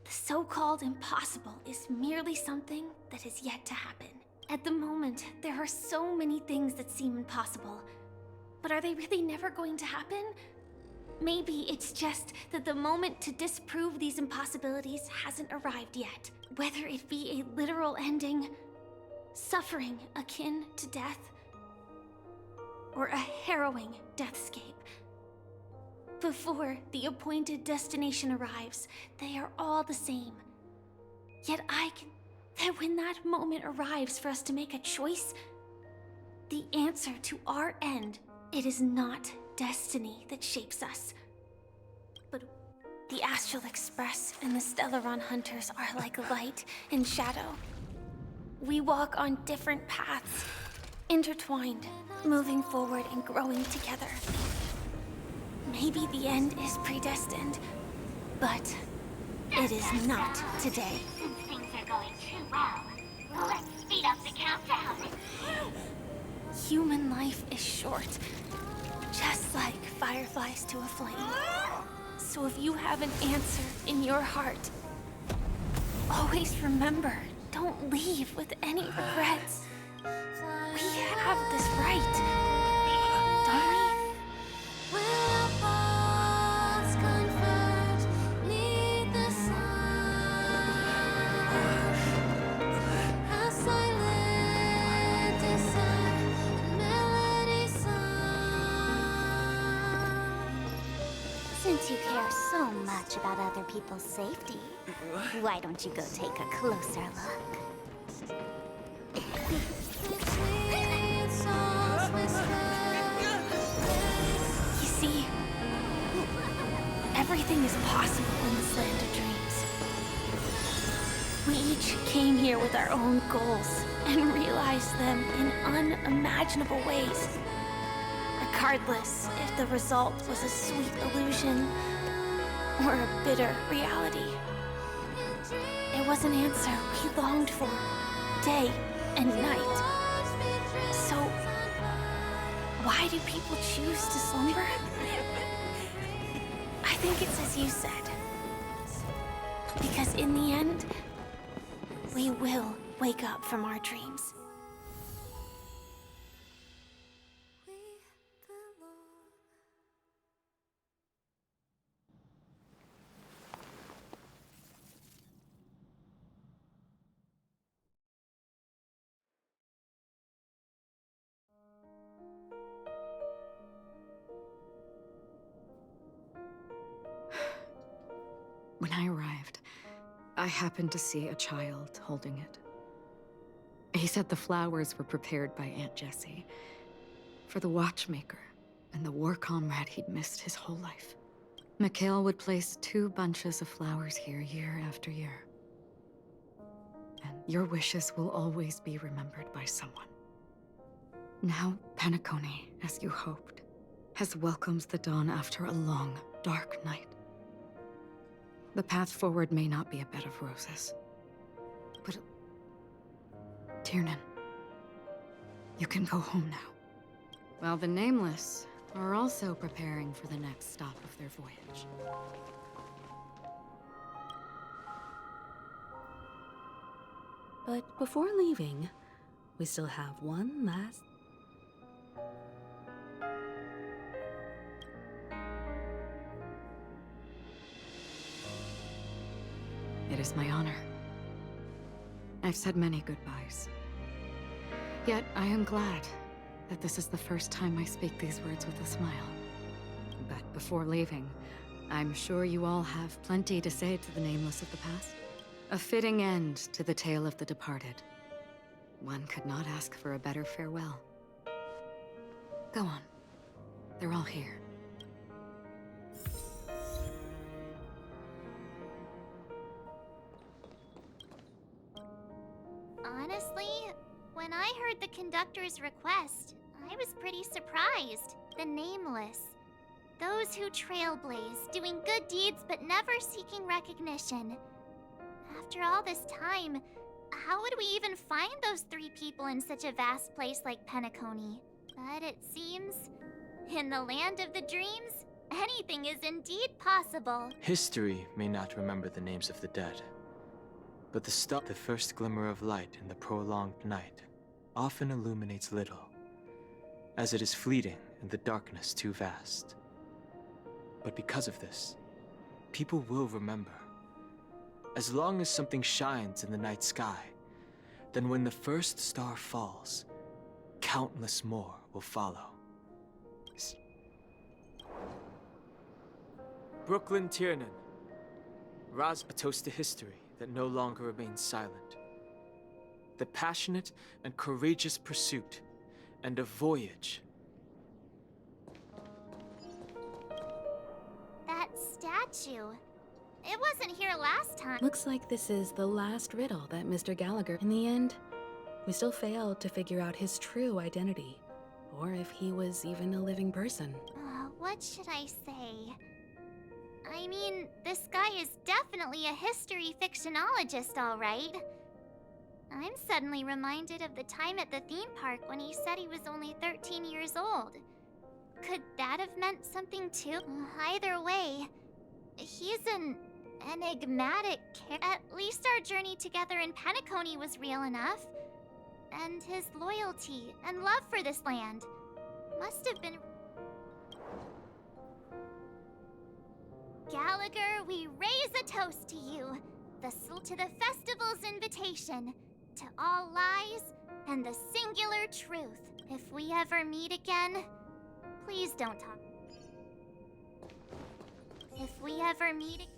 the so-called impossible is merely something that is yet to happen. At the moment, there are so many things that seem impossible, but are they really never going to happen? Maybe it's just that the moment to disprove these impossibilities hasn't arrived yet. Whether it be a literal ending, suffering akin to death, or a harrowing deathscape. Before the appointed destination arrives, they are all the same. Yet that when that moment arrives for us to make a choice, the answer to our end, it is not destiny that shapes us, but the Astral Express and the Stellaron Hunters are like light and shadow. We walk on different paths, intertwined, moving forward and growing together. Maybe the end is predestined, but it is not today. Since things are going too well, let's speed up the countdown. Human life is short, just like fireflies to a flame. So if you have an answer in your heart, always remember, don't leave with any regrets. We have this right, don't we? Since you care so much about other people's safety, why don't you go take a closer look? You see, everything is possible in this land of dreams. We each came here with our own goals and realized them in unimaginable ways. Regardless if the result was a sweet illusion or a bitter reality. It was an answer we longed for, day and night. So, why do people choose to slumber? I think it's as you said. Because in the end, we will wake up from our dreams. When I arrived, I happened to see a child holding it. He said the flowers were prepared by Aunt Jessie for the watchmaker and the war comrade he'd missed his whole life. Mikhail would place 2 bunches of flowers here year after year. And your wishes will always be remembered by someone. Now, Penacony, as you hoped, has welcomed the dawn after a long, dark night. The path forward may not be a bed of roses, but Tiernan, you can go home now. While the Nameless are also preparing for the next stop of their voyage. But before leaving, we still have one last... It is my honor. I've said many goodbyes. Yet I am glad that this is the first time I speak these words with a smile. But before leaving, I'm sure you all have plenty to say to the Nameless of the past. A fitting end to the tale of the departed. One could not ask for a better farewell. Go on. They're all here. Honestly, when I heard the conductor's request, I was pretty surprised. The Nameless. Those who trailblaze, doing good deeds but never seeking recognition. After all this time, how would we even find those 3 people in such a vast place like Penacony? But it seems, in the land of the dreams, anything is indeed possible. History may not remember the names of the dead, but the first glimmer of light in the prolonged night often illuminates little, as it is fleeting and the darkness too vast. But because of this, people will remember. As long as something shines in the night sky, then when the first star falls, countless more will follow. Brooklyn Tiernan. A toast to history that no longer remains silent. The passionate and courageous pursuit, and a voyage. That statue. It wasn't here last time. Looks like this is the last riddle that Mr. Gallagher... In the end, we still failed to figure out his true identity, or if he was even a living person. What should I say? I mean, this guy is definitely a history fictionologist, all right. I'm suddenly reminded of the time at the theme park when he said he was only 13 years old. Could that have meant something too? Either way, he's an enigmatic character. At least our journey together in Penacony was real enough. And his loyalty and love for this land must have been... Gallagher, we raise a toast to you. To the festival's invitation. To all lies and the singular truth. If we ever meet again, please don't talk. If we ever meet again...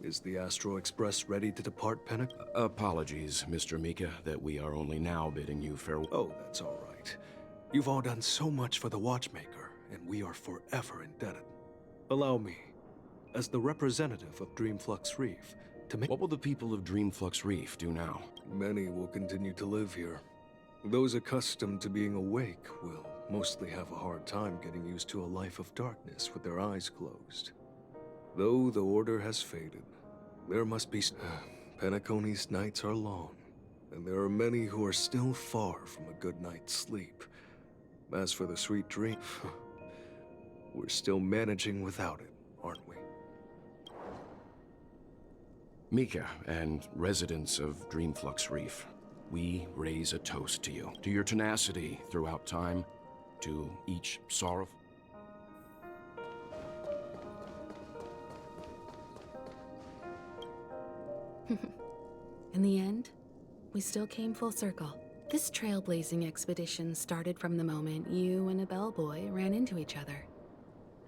Is the Astro Express ready to depart, Pennick? Apologies, Mr. Mika, that we are only now bidding you farewell. Oh, that's all right. You've all done so much for the Watchmaker, and we are forever indebted. Allow me, as the representative of Dreamflux Reef, to make... What will the people of Dreamflux Reef do now? Many will continue to live here. Those accustomed to being awake will mostly have a hard time getting used to a life of darkness with their eyes closed. Though the order has faded, there must be... Penacony's nights are long, and there are many who are still far from a good night's sleep. As for the sweet dream, we're still managing without it, aren't we? Mika and residents of Dreamflux Reef, we raise a toast to you, to your tenacity throughout time, to each sorrowful... In the end, we still came full circle. This trailblazing expedition started from the moment you and a bellboy ran into each other.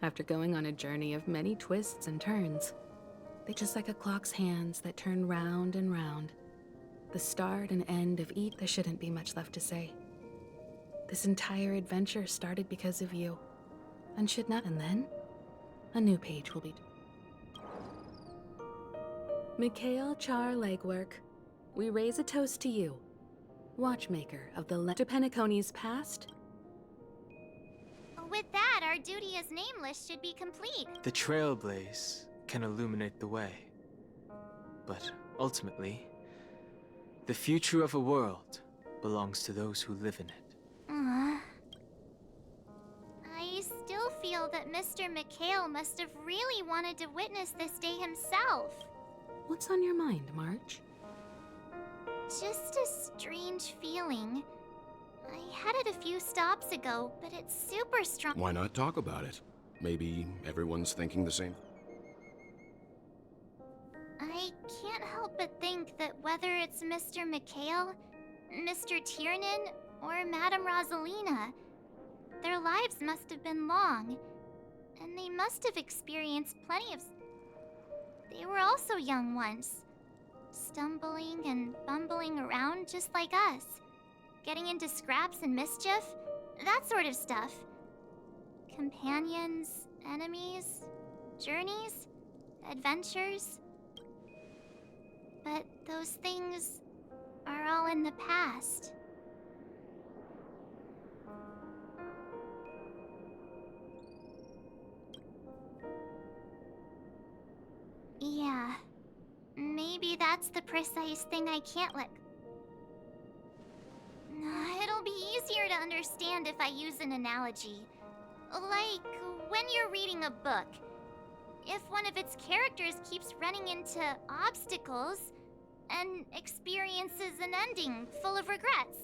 After going on a journey of many twists and turns, they just like a clock's hands that turn round and round. The start and end of each, there shouldn't be much left to say. This entire adventure started because of you, and should not, and then a new page will be. Mikhail Char Legwork, we raise a toast to you, Watchmaker of the to Penacony's past. With that, our duty as nameless should be complete. The trailblaze can illuminate the way. But ultimately, the future of a world belongs to those who live in it. I still feel that Mr. Mikhail must have really wanted to witness this day himself. What's on your mind, March? Just a strange feeling. I had it a few stops ago, but it's super strong. Why not talk about it? Maybe everyone's thinking the same. I can't help but think that whether it's Mr. Mikhail, Mr. Tiernan, or Madame Rosalina, their lives must have been long, and they must have experienced plenty of... They were also young once, stumbling and bumbling around just like us, getting into scraps and mischief, that sort of stuff. Companions, enemies, journeys, adventures. But those things are all in the past. Yeah, maybe that's the precise thing I can't let... It'll be easier to understand if I use an analogy. Like, when you're reading a book. If one of its characters keeps running into obstacles and experiences an ending full of regrets.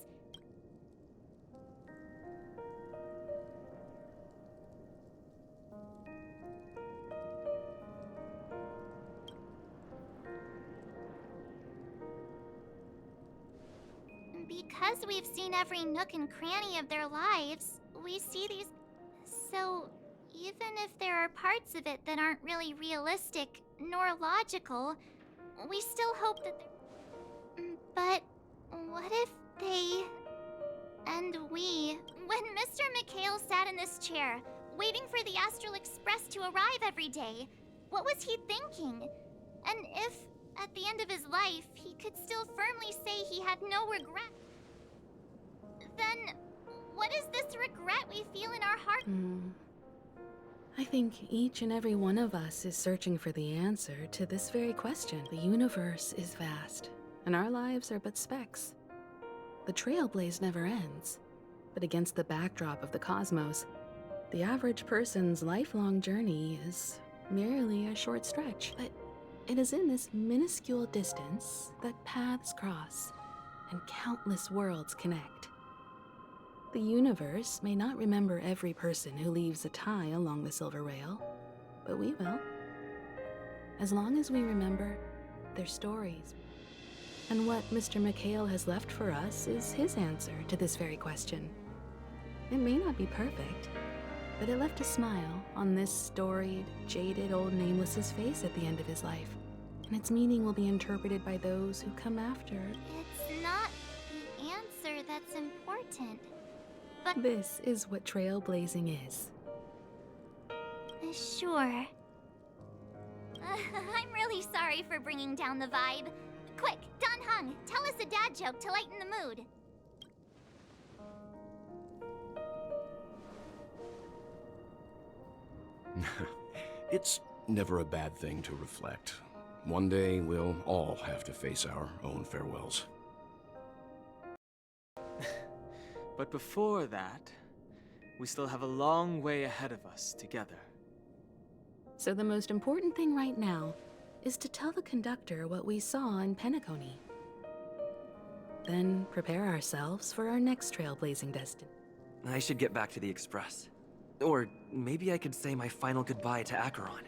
Because we've seen every nook and cranny of their lives, we see these... So, even if there are parts of it that aren't really realistic nor logical, we still hope that But what if they... and we... When Mr. Mikhail sat in this chair, waiting for the Astral Express to arrive every day, what was he thinking? And if, at the end of his life, he could still firmly say he had no regret, then what is this regret we feel in our heart? I think each and every one of us is searching for the answer to this very question. The universe is vast, and our lives are but specks. The trailblaze never ends, but against the backdrop of the cosmos, the average person's lifelong journey is merely a short stretch. But it is in this minuscule distance that paths cross and countless worlds connect. The universe may not remember every person who leaves a tie along the silver rail, but we will. As long as we remember their stories. And what Mr. Mikhail has left for us is his answer to this very question. It may not be perfect, but it left a smile on this storied, jaded old Nameless's face at the end of his life. and its meaning will be interpreted by those who come after. It's not the answer that's important, but... This is what trailblazing is. Sure. I'm really sorry for bringing down the vibe. Quick, Don Hung, tell us a dad joke to lighten the mood. It's never a bad thing to reflect. One day, we'll all have to face our own farewells. But before that, we still have a long way ahead of us together. So the most important thing right now is to tell the conductor what we saw in Penacony. Then prepare ourselves for our next trailblazing destination. I should get back to the Express. Or maybe I could say my final goodbye to Acheron.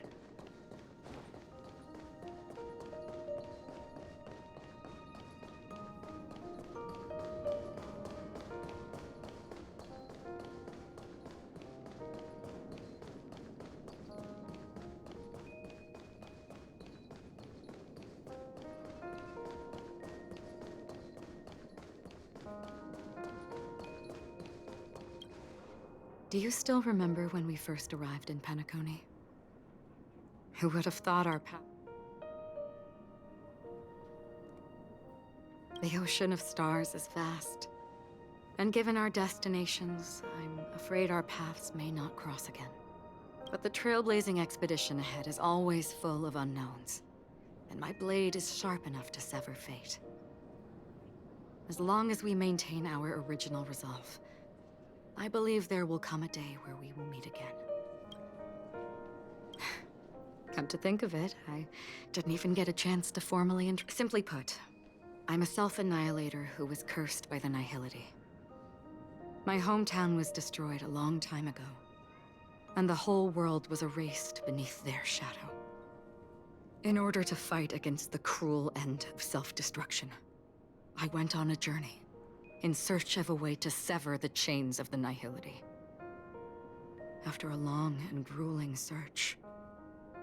Do you still remember when we first arrived in Penacony? Who would have thought our path... The ocean of stars is vast. And given our destinations, I'm afraid our paths may not cross again. But the trailblazing expedition ahead is always full of unknowns. And my blade is sharp enough to sever fate. As long as we maintain our original resolve, I believe there will come a day where we will meet again. Come to think of it, I didn't even get a chance to formally Simply put, I'm a self-annihilator who was cursed by the Nihility. My hometown was destroyed a long time ago, and the whole world was erased beneath their shadow. In order to fight against the cruel end of self-destruction, I went on a journey, in search of a way to sever the chains of the Nihility. After a long and grueling search,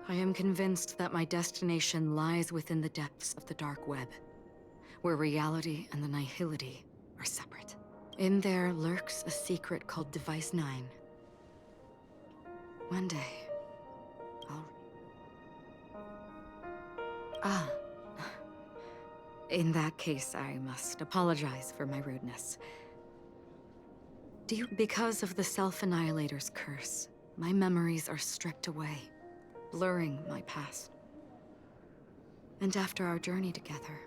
I am convinced that my destination lies within the depths of the dark web, where reality and the Nihility are separate. In there lurks a secret called Device 9. One day, I'll... In that case, I must apologize for my rudeness. Because of the Self-Annihilator's curse, my memories are stripped away, blurring my past. And after our journey together,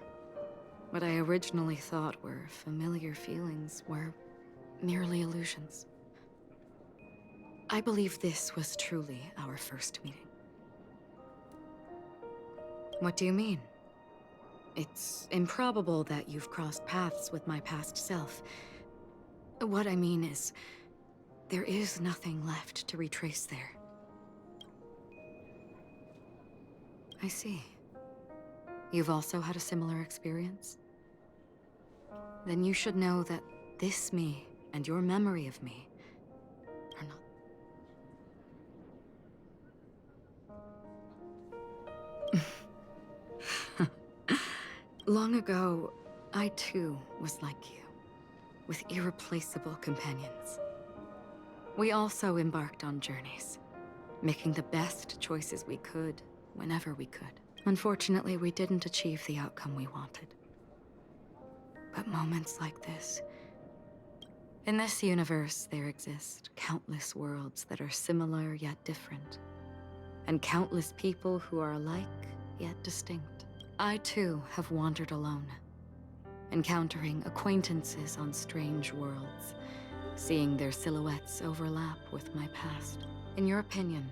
what I originally thought were familiar feelings were merely illusions. I believe this was truly our first meeting. What do you mean? It's improbable that you've crossed paths with my past self. What I mean is, there is nothing left to retrace there. I see. You've also had a similar experience? Then you should know that this me and your memory of me are not... Long ago, I too was like you, with irreplaceable companions. We also embarked on journeys, making the best choices we could, whenever we could. Unfortunately, we didn't achieve the outcome we wanted. But moments like this... In this universe, there exist countless worlds that are similar yet different, and countless people who are alike yet distinct. I too have wandered alone, encountering acquaintances on strange worlds, seeing their silhouettes overlap with my past. In your opinion,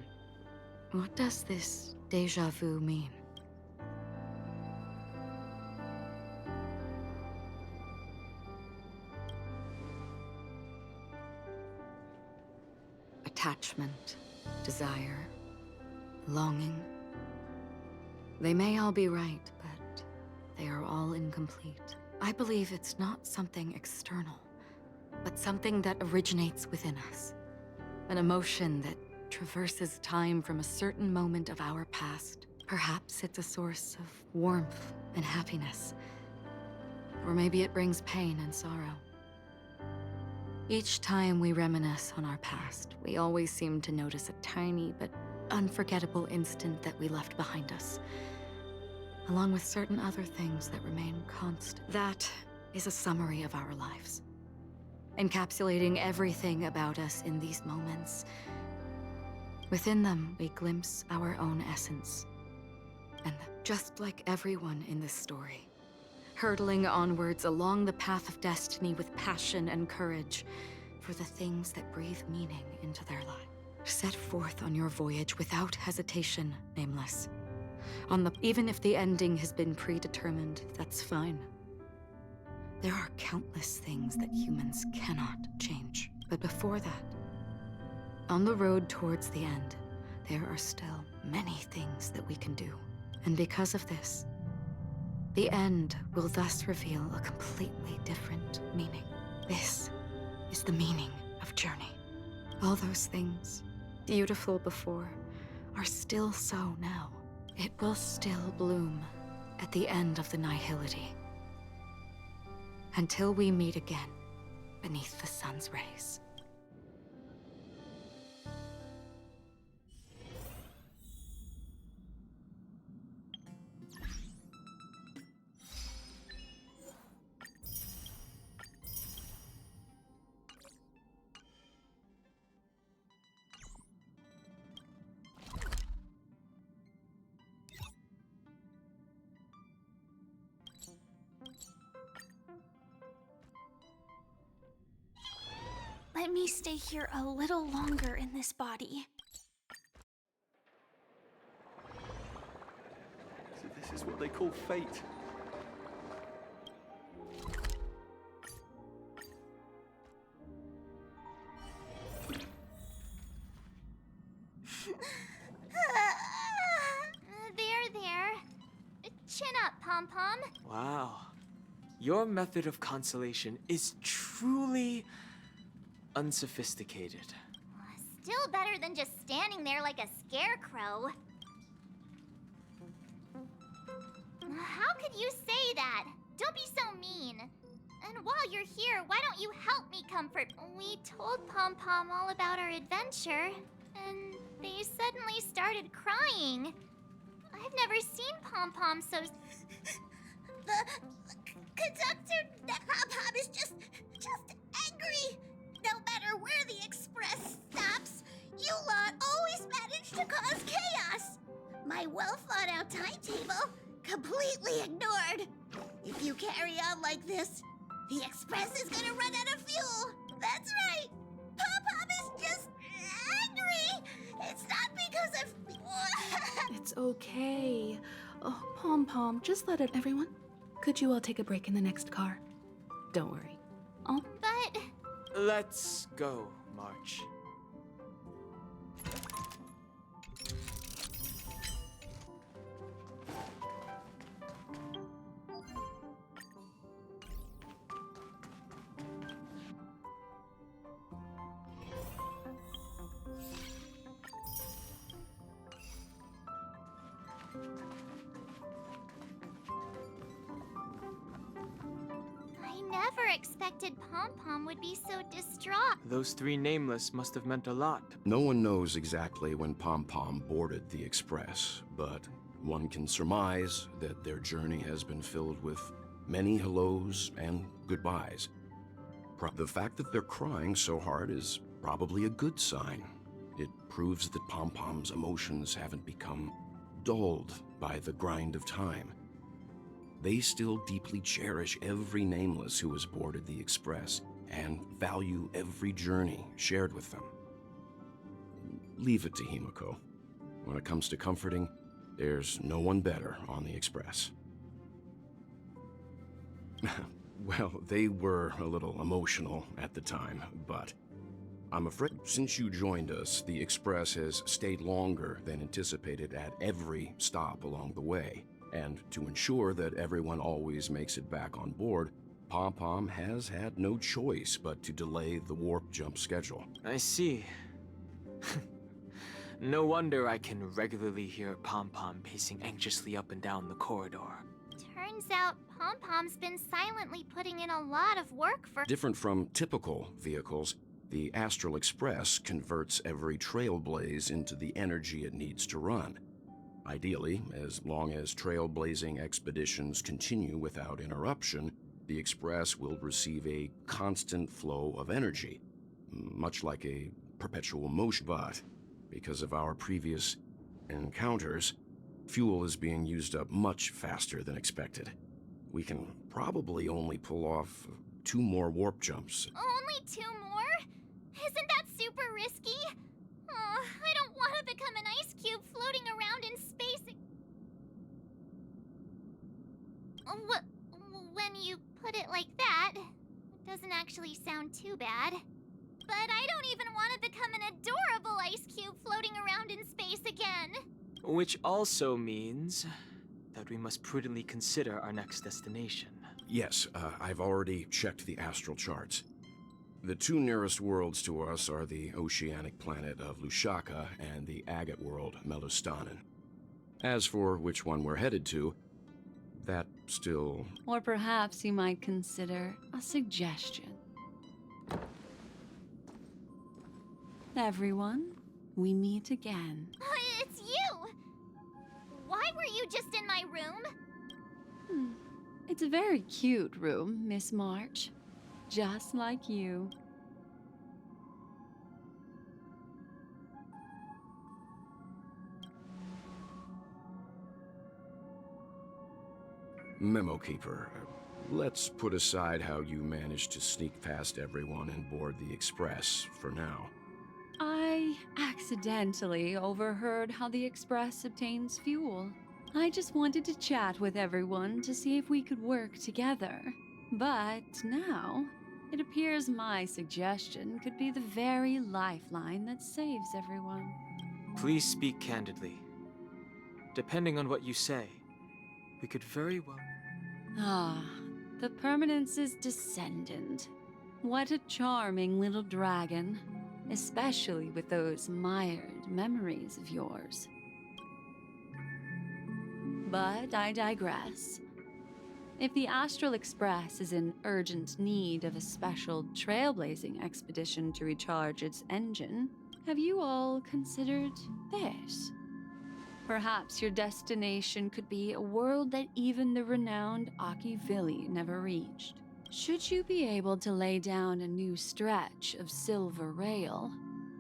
what does this déjà vu mean? Attachment, desire, longing. They may all be right, but they are all incomplete. I believe it's not something external, but something that originates within us. An emotion that traverses time from a certain moment of our past Perhaps it's a source of warmth and happiness. Or maybe it brings pain and sorrow. Each time we reminisce on our past, we always seem to notice a tiny but unforgettable instant that we left behind us, along with certain other things that remain constant. That is a summary of our lives, encapsulating everything about us in these moments. Within them, we glimpse our own essence. And just like everyone in this story, hurtling onwards along the path of destiny with passion and courage for the things that breathe meaning into their life. Set forth on your voyage without hesitation, Nameless. Even if the ending has been predetermined, that's fine. There are countless things that humans cannot change. But before that, on the road towards the end, there are still many things that we can do. And because of this, the end will thus reveal a completely different meaning. This is the meaning of journey. All those things, beautiful before, are still so now. It will still bloom at the end of the nihility. Until we meet again beneath the sun's rays. Let me stay here a little longer in this body. So this is what they call fate. There. Chin up, Pom-Pom. Wow. Your method of consolation is truly unsophisticated. Still better than just standing there like a scarecrow. How could you say that? Don't be so mean. And while you're here, why don't you help me comfort? We told Pom-Pom all about our adventure, and they suddenly started crying. I've never seen Pom-Pom so... The conductor, Pom-Pom is just angry. No matter where the express stops, you lot always manage to cause chaos. My well-thought-out timetable completely ignored. If you carry on like this, the express is gonna run out of fuel. That's right. Pom-Pom is just angry. It's not because of... It's okay. Oh, Pom-Pom, just let it... Everyone, could you all take a break in the next car? Don't worry. Oh. But... Let's go, March. I never expected Pom-Pom would be so distraught. Those three nameless must have meant a lot. No one knows exactly when Pom-Pom boarded the Express, but one can surmise that their journey has been filled with many hellos and goodbyes. The fact that they're crying so hard is probably a good sign. It proves that Pom-Pom's emotions haven't become dulled by the grind of time. They still deeply cherish every nameless who has boarded the Express and value every journey shared with them. Leave it to Himiko. When it comes to comforting, there's no one better on the Express. Well, they were a little emotional at the time, but I'm afraid since you joined us, the Express has stayed longer than anticipated at every stop along the way. And to ensure that everyone always makes it back on board, Pom-Pom has had no choice but to delay the warp jump schedule. I see. No wonder I can regularly hear Pom Pom pacing anxiously up and down the corridor. Turns out Pom Pom's been silently putting in a lot of work for. Different from typical vehicles, the Astral Express converts every trailblaze into the energy it needs to run. Ideally, as long as trailblazing expeditions continue without interruption, the Express will receive a constant flow of energy, much like a perpetual motion. But because of our previous encounters, fuel is being used up much faster than expected. We can probably only pull off 2 more warp jumps. Only 2 more? Isn't that super risky? I don't want to become an ice cube floating around in space. When you put it like that, it doesn't actually sound too bad. But I don't even want to become an adorable ice cube floating around in space again. Which also means that we must prudently consider our next destination. Yes, I've already checked the astral charts. The 2 nearest worlds to us are the oceanic planet of Lushaka and the agate world, Melostanen. As for which one we're headed to, that still... Or perhaps you might consider a suggestion. Everyone, we meet again. It's you! Why were you just in my room? It's a very cute room, Miss March. Just like you. Memo Keeper, let's put aside how you managed to sneak past everyone and board the Express for now. I accidentally overheard how the Express obtains fuel. I just wanted to chat with everyone to see if we could work together. But now, it appears my suggestion could be the very lifeline that saves everyone. Please speak candidly. Depending on what you say, we could very well... Ah, the Permanence's descendant. What a charming little dragon. Especially with those mired memories of yours. But I digress. If the Astral Express is in urgent need of a special trailblazing expedition to recharge its engine, have you all considered this? Perhaps your destination could be a world that even the renowned Akivili never reached. Should you be able to lay down a new stretch of silver rail,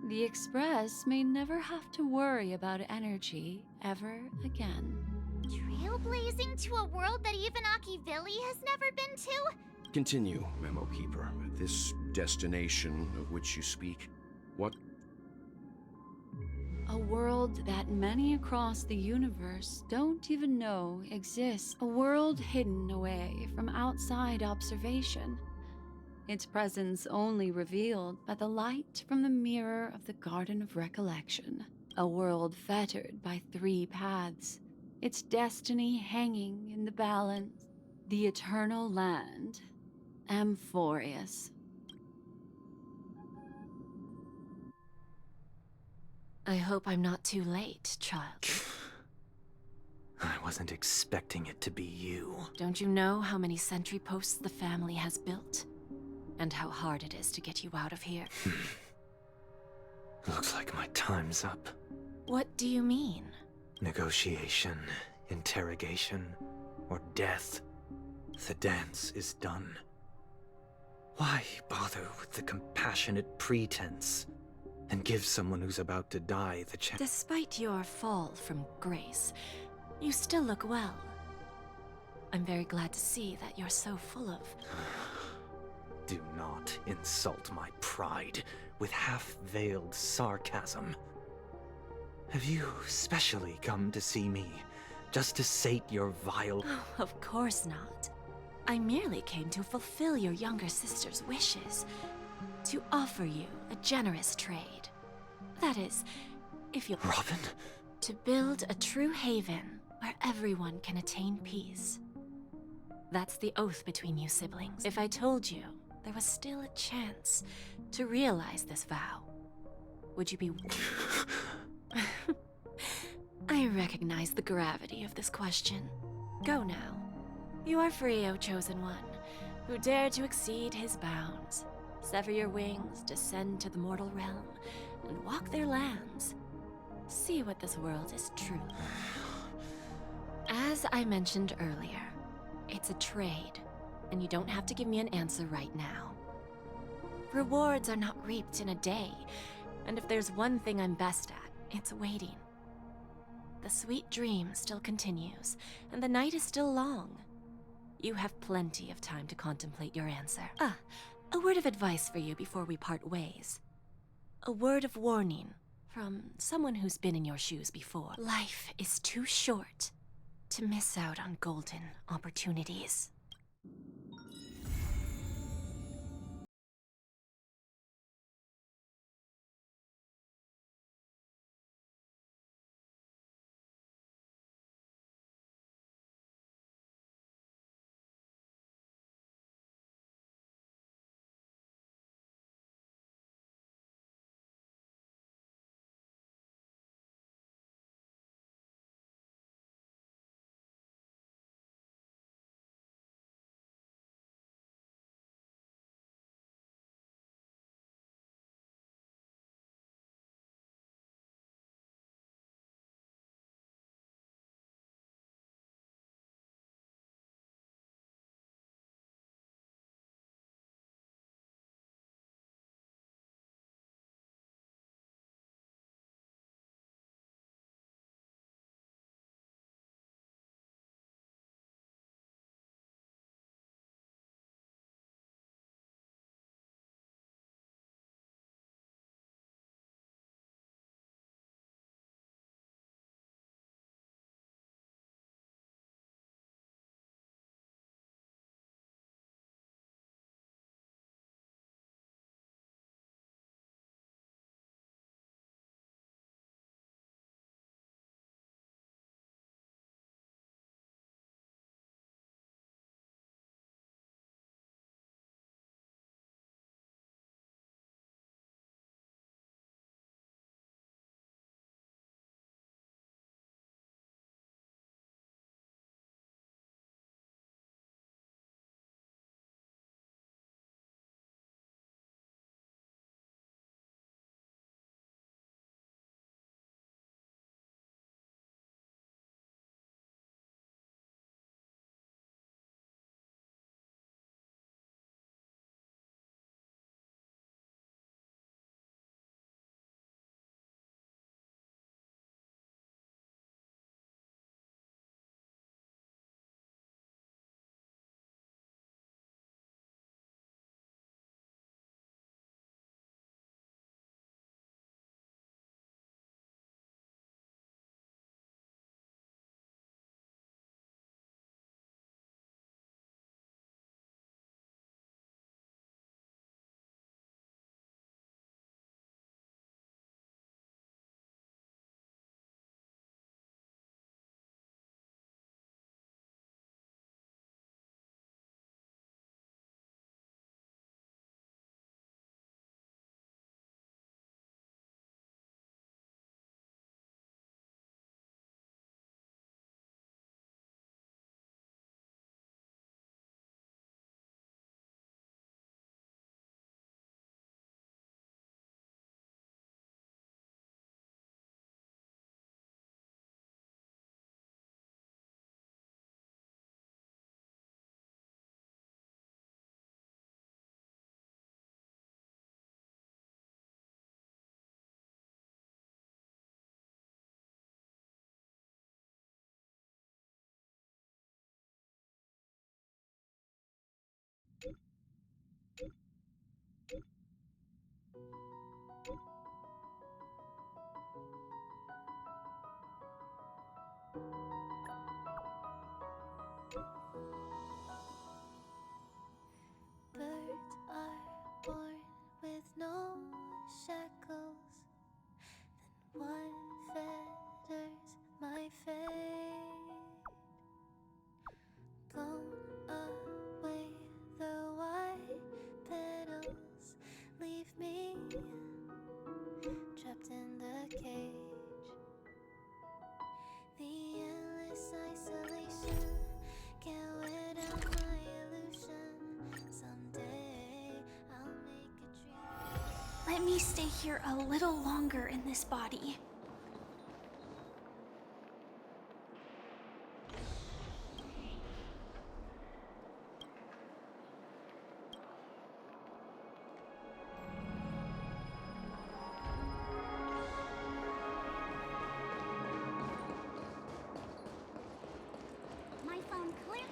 the Express may never have to worry about energy ever again. Trailblazing to a world that even Akivili has never been to? Continue, Memo Keeper. This destination of which you speak, what? A world that many across the universe don't even know exists. A world hidden away from outside observation. Its presence only revealed by the light from the mirror of the Garden of Recollection. A world fettered by 3 paths. Its destiny hanging in the balance. The eternal land. Amphorius. I hope I'm not too late, child. I wasn't expecting it to be you. Don't you know how many sentry posts the family has built? And how hard it is to get you out of here? Looks like my time's up. What do you mean? Negotiation, interrogation, or death. The dance is done. Why bother with the compassionate pretense? And give someone who's about to die the chance. Despite your fall from grace, you still look well. I'm very glad to see that you're so full of... Do not insult my pride with half-veiled sarcasm. Have you specially come to see me, just to sate your vile... Oh, of course not. I merely came to fulfill your younger sister's wishes. To offer you a generous trade. That is, if you... Robin? To build a true haven where everyone can attain peace. That's the oath between you siblings. If I told you there was still a chance to realize this vow, would you be... I recognize the gravity of this question. Go now. You are free, O Chosen One, who dare to exceed his bounds. Sever your wings, descend to the mortal realm, and walk their lands. See what this world is truly. As I mentioned earlier, it's a trade, and you don't have to give me an answer right now. Rewards are not reaped in a day, and if there's one thing I'm best at, it's waiting. The sweet dream still continues, and the night is still long. You have plenty of time to contemplate your answer. A word of advice for you before we part ways. A word of warning from someone who's been in your shoes before. Life is too short to miss out on golden opportunities. me stay here a little longer in this body. My phone clear.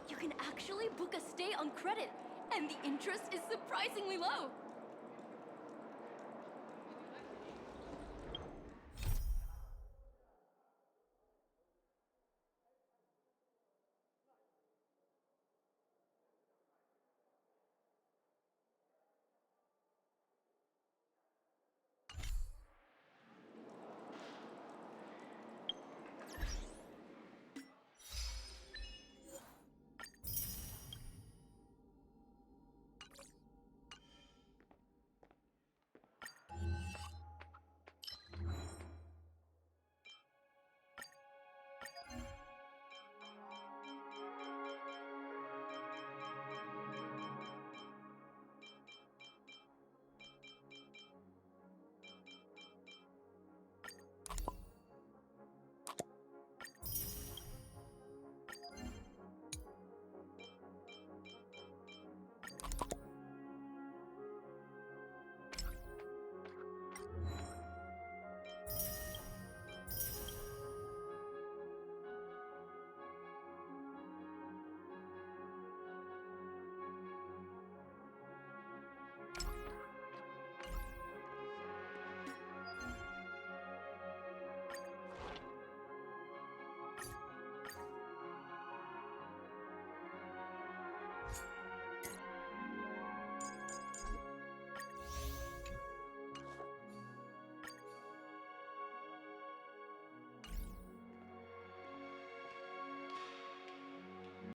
You can actually book a stay on credit, and the interest is surprisingly low.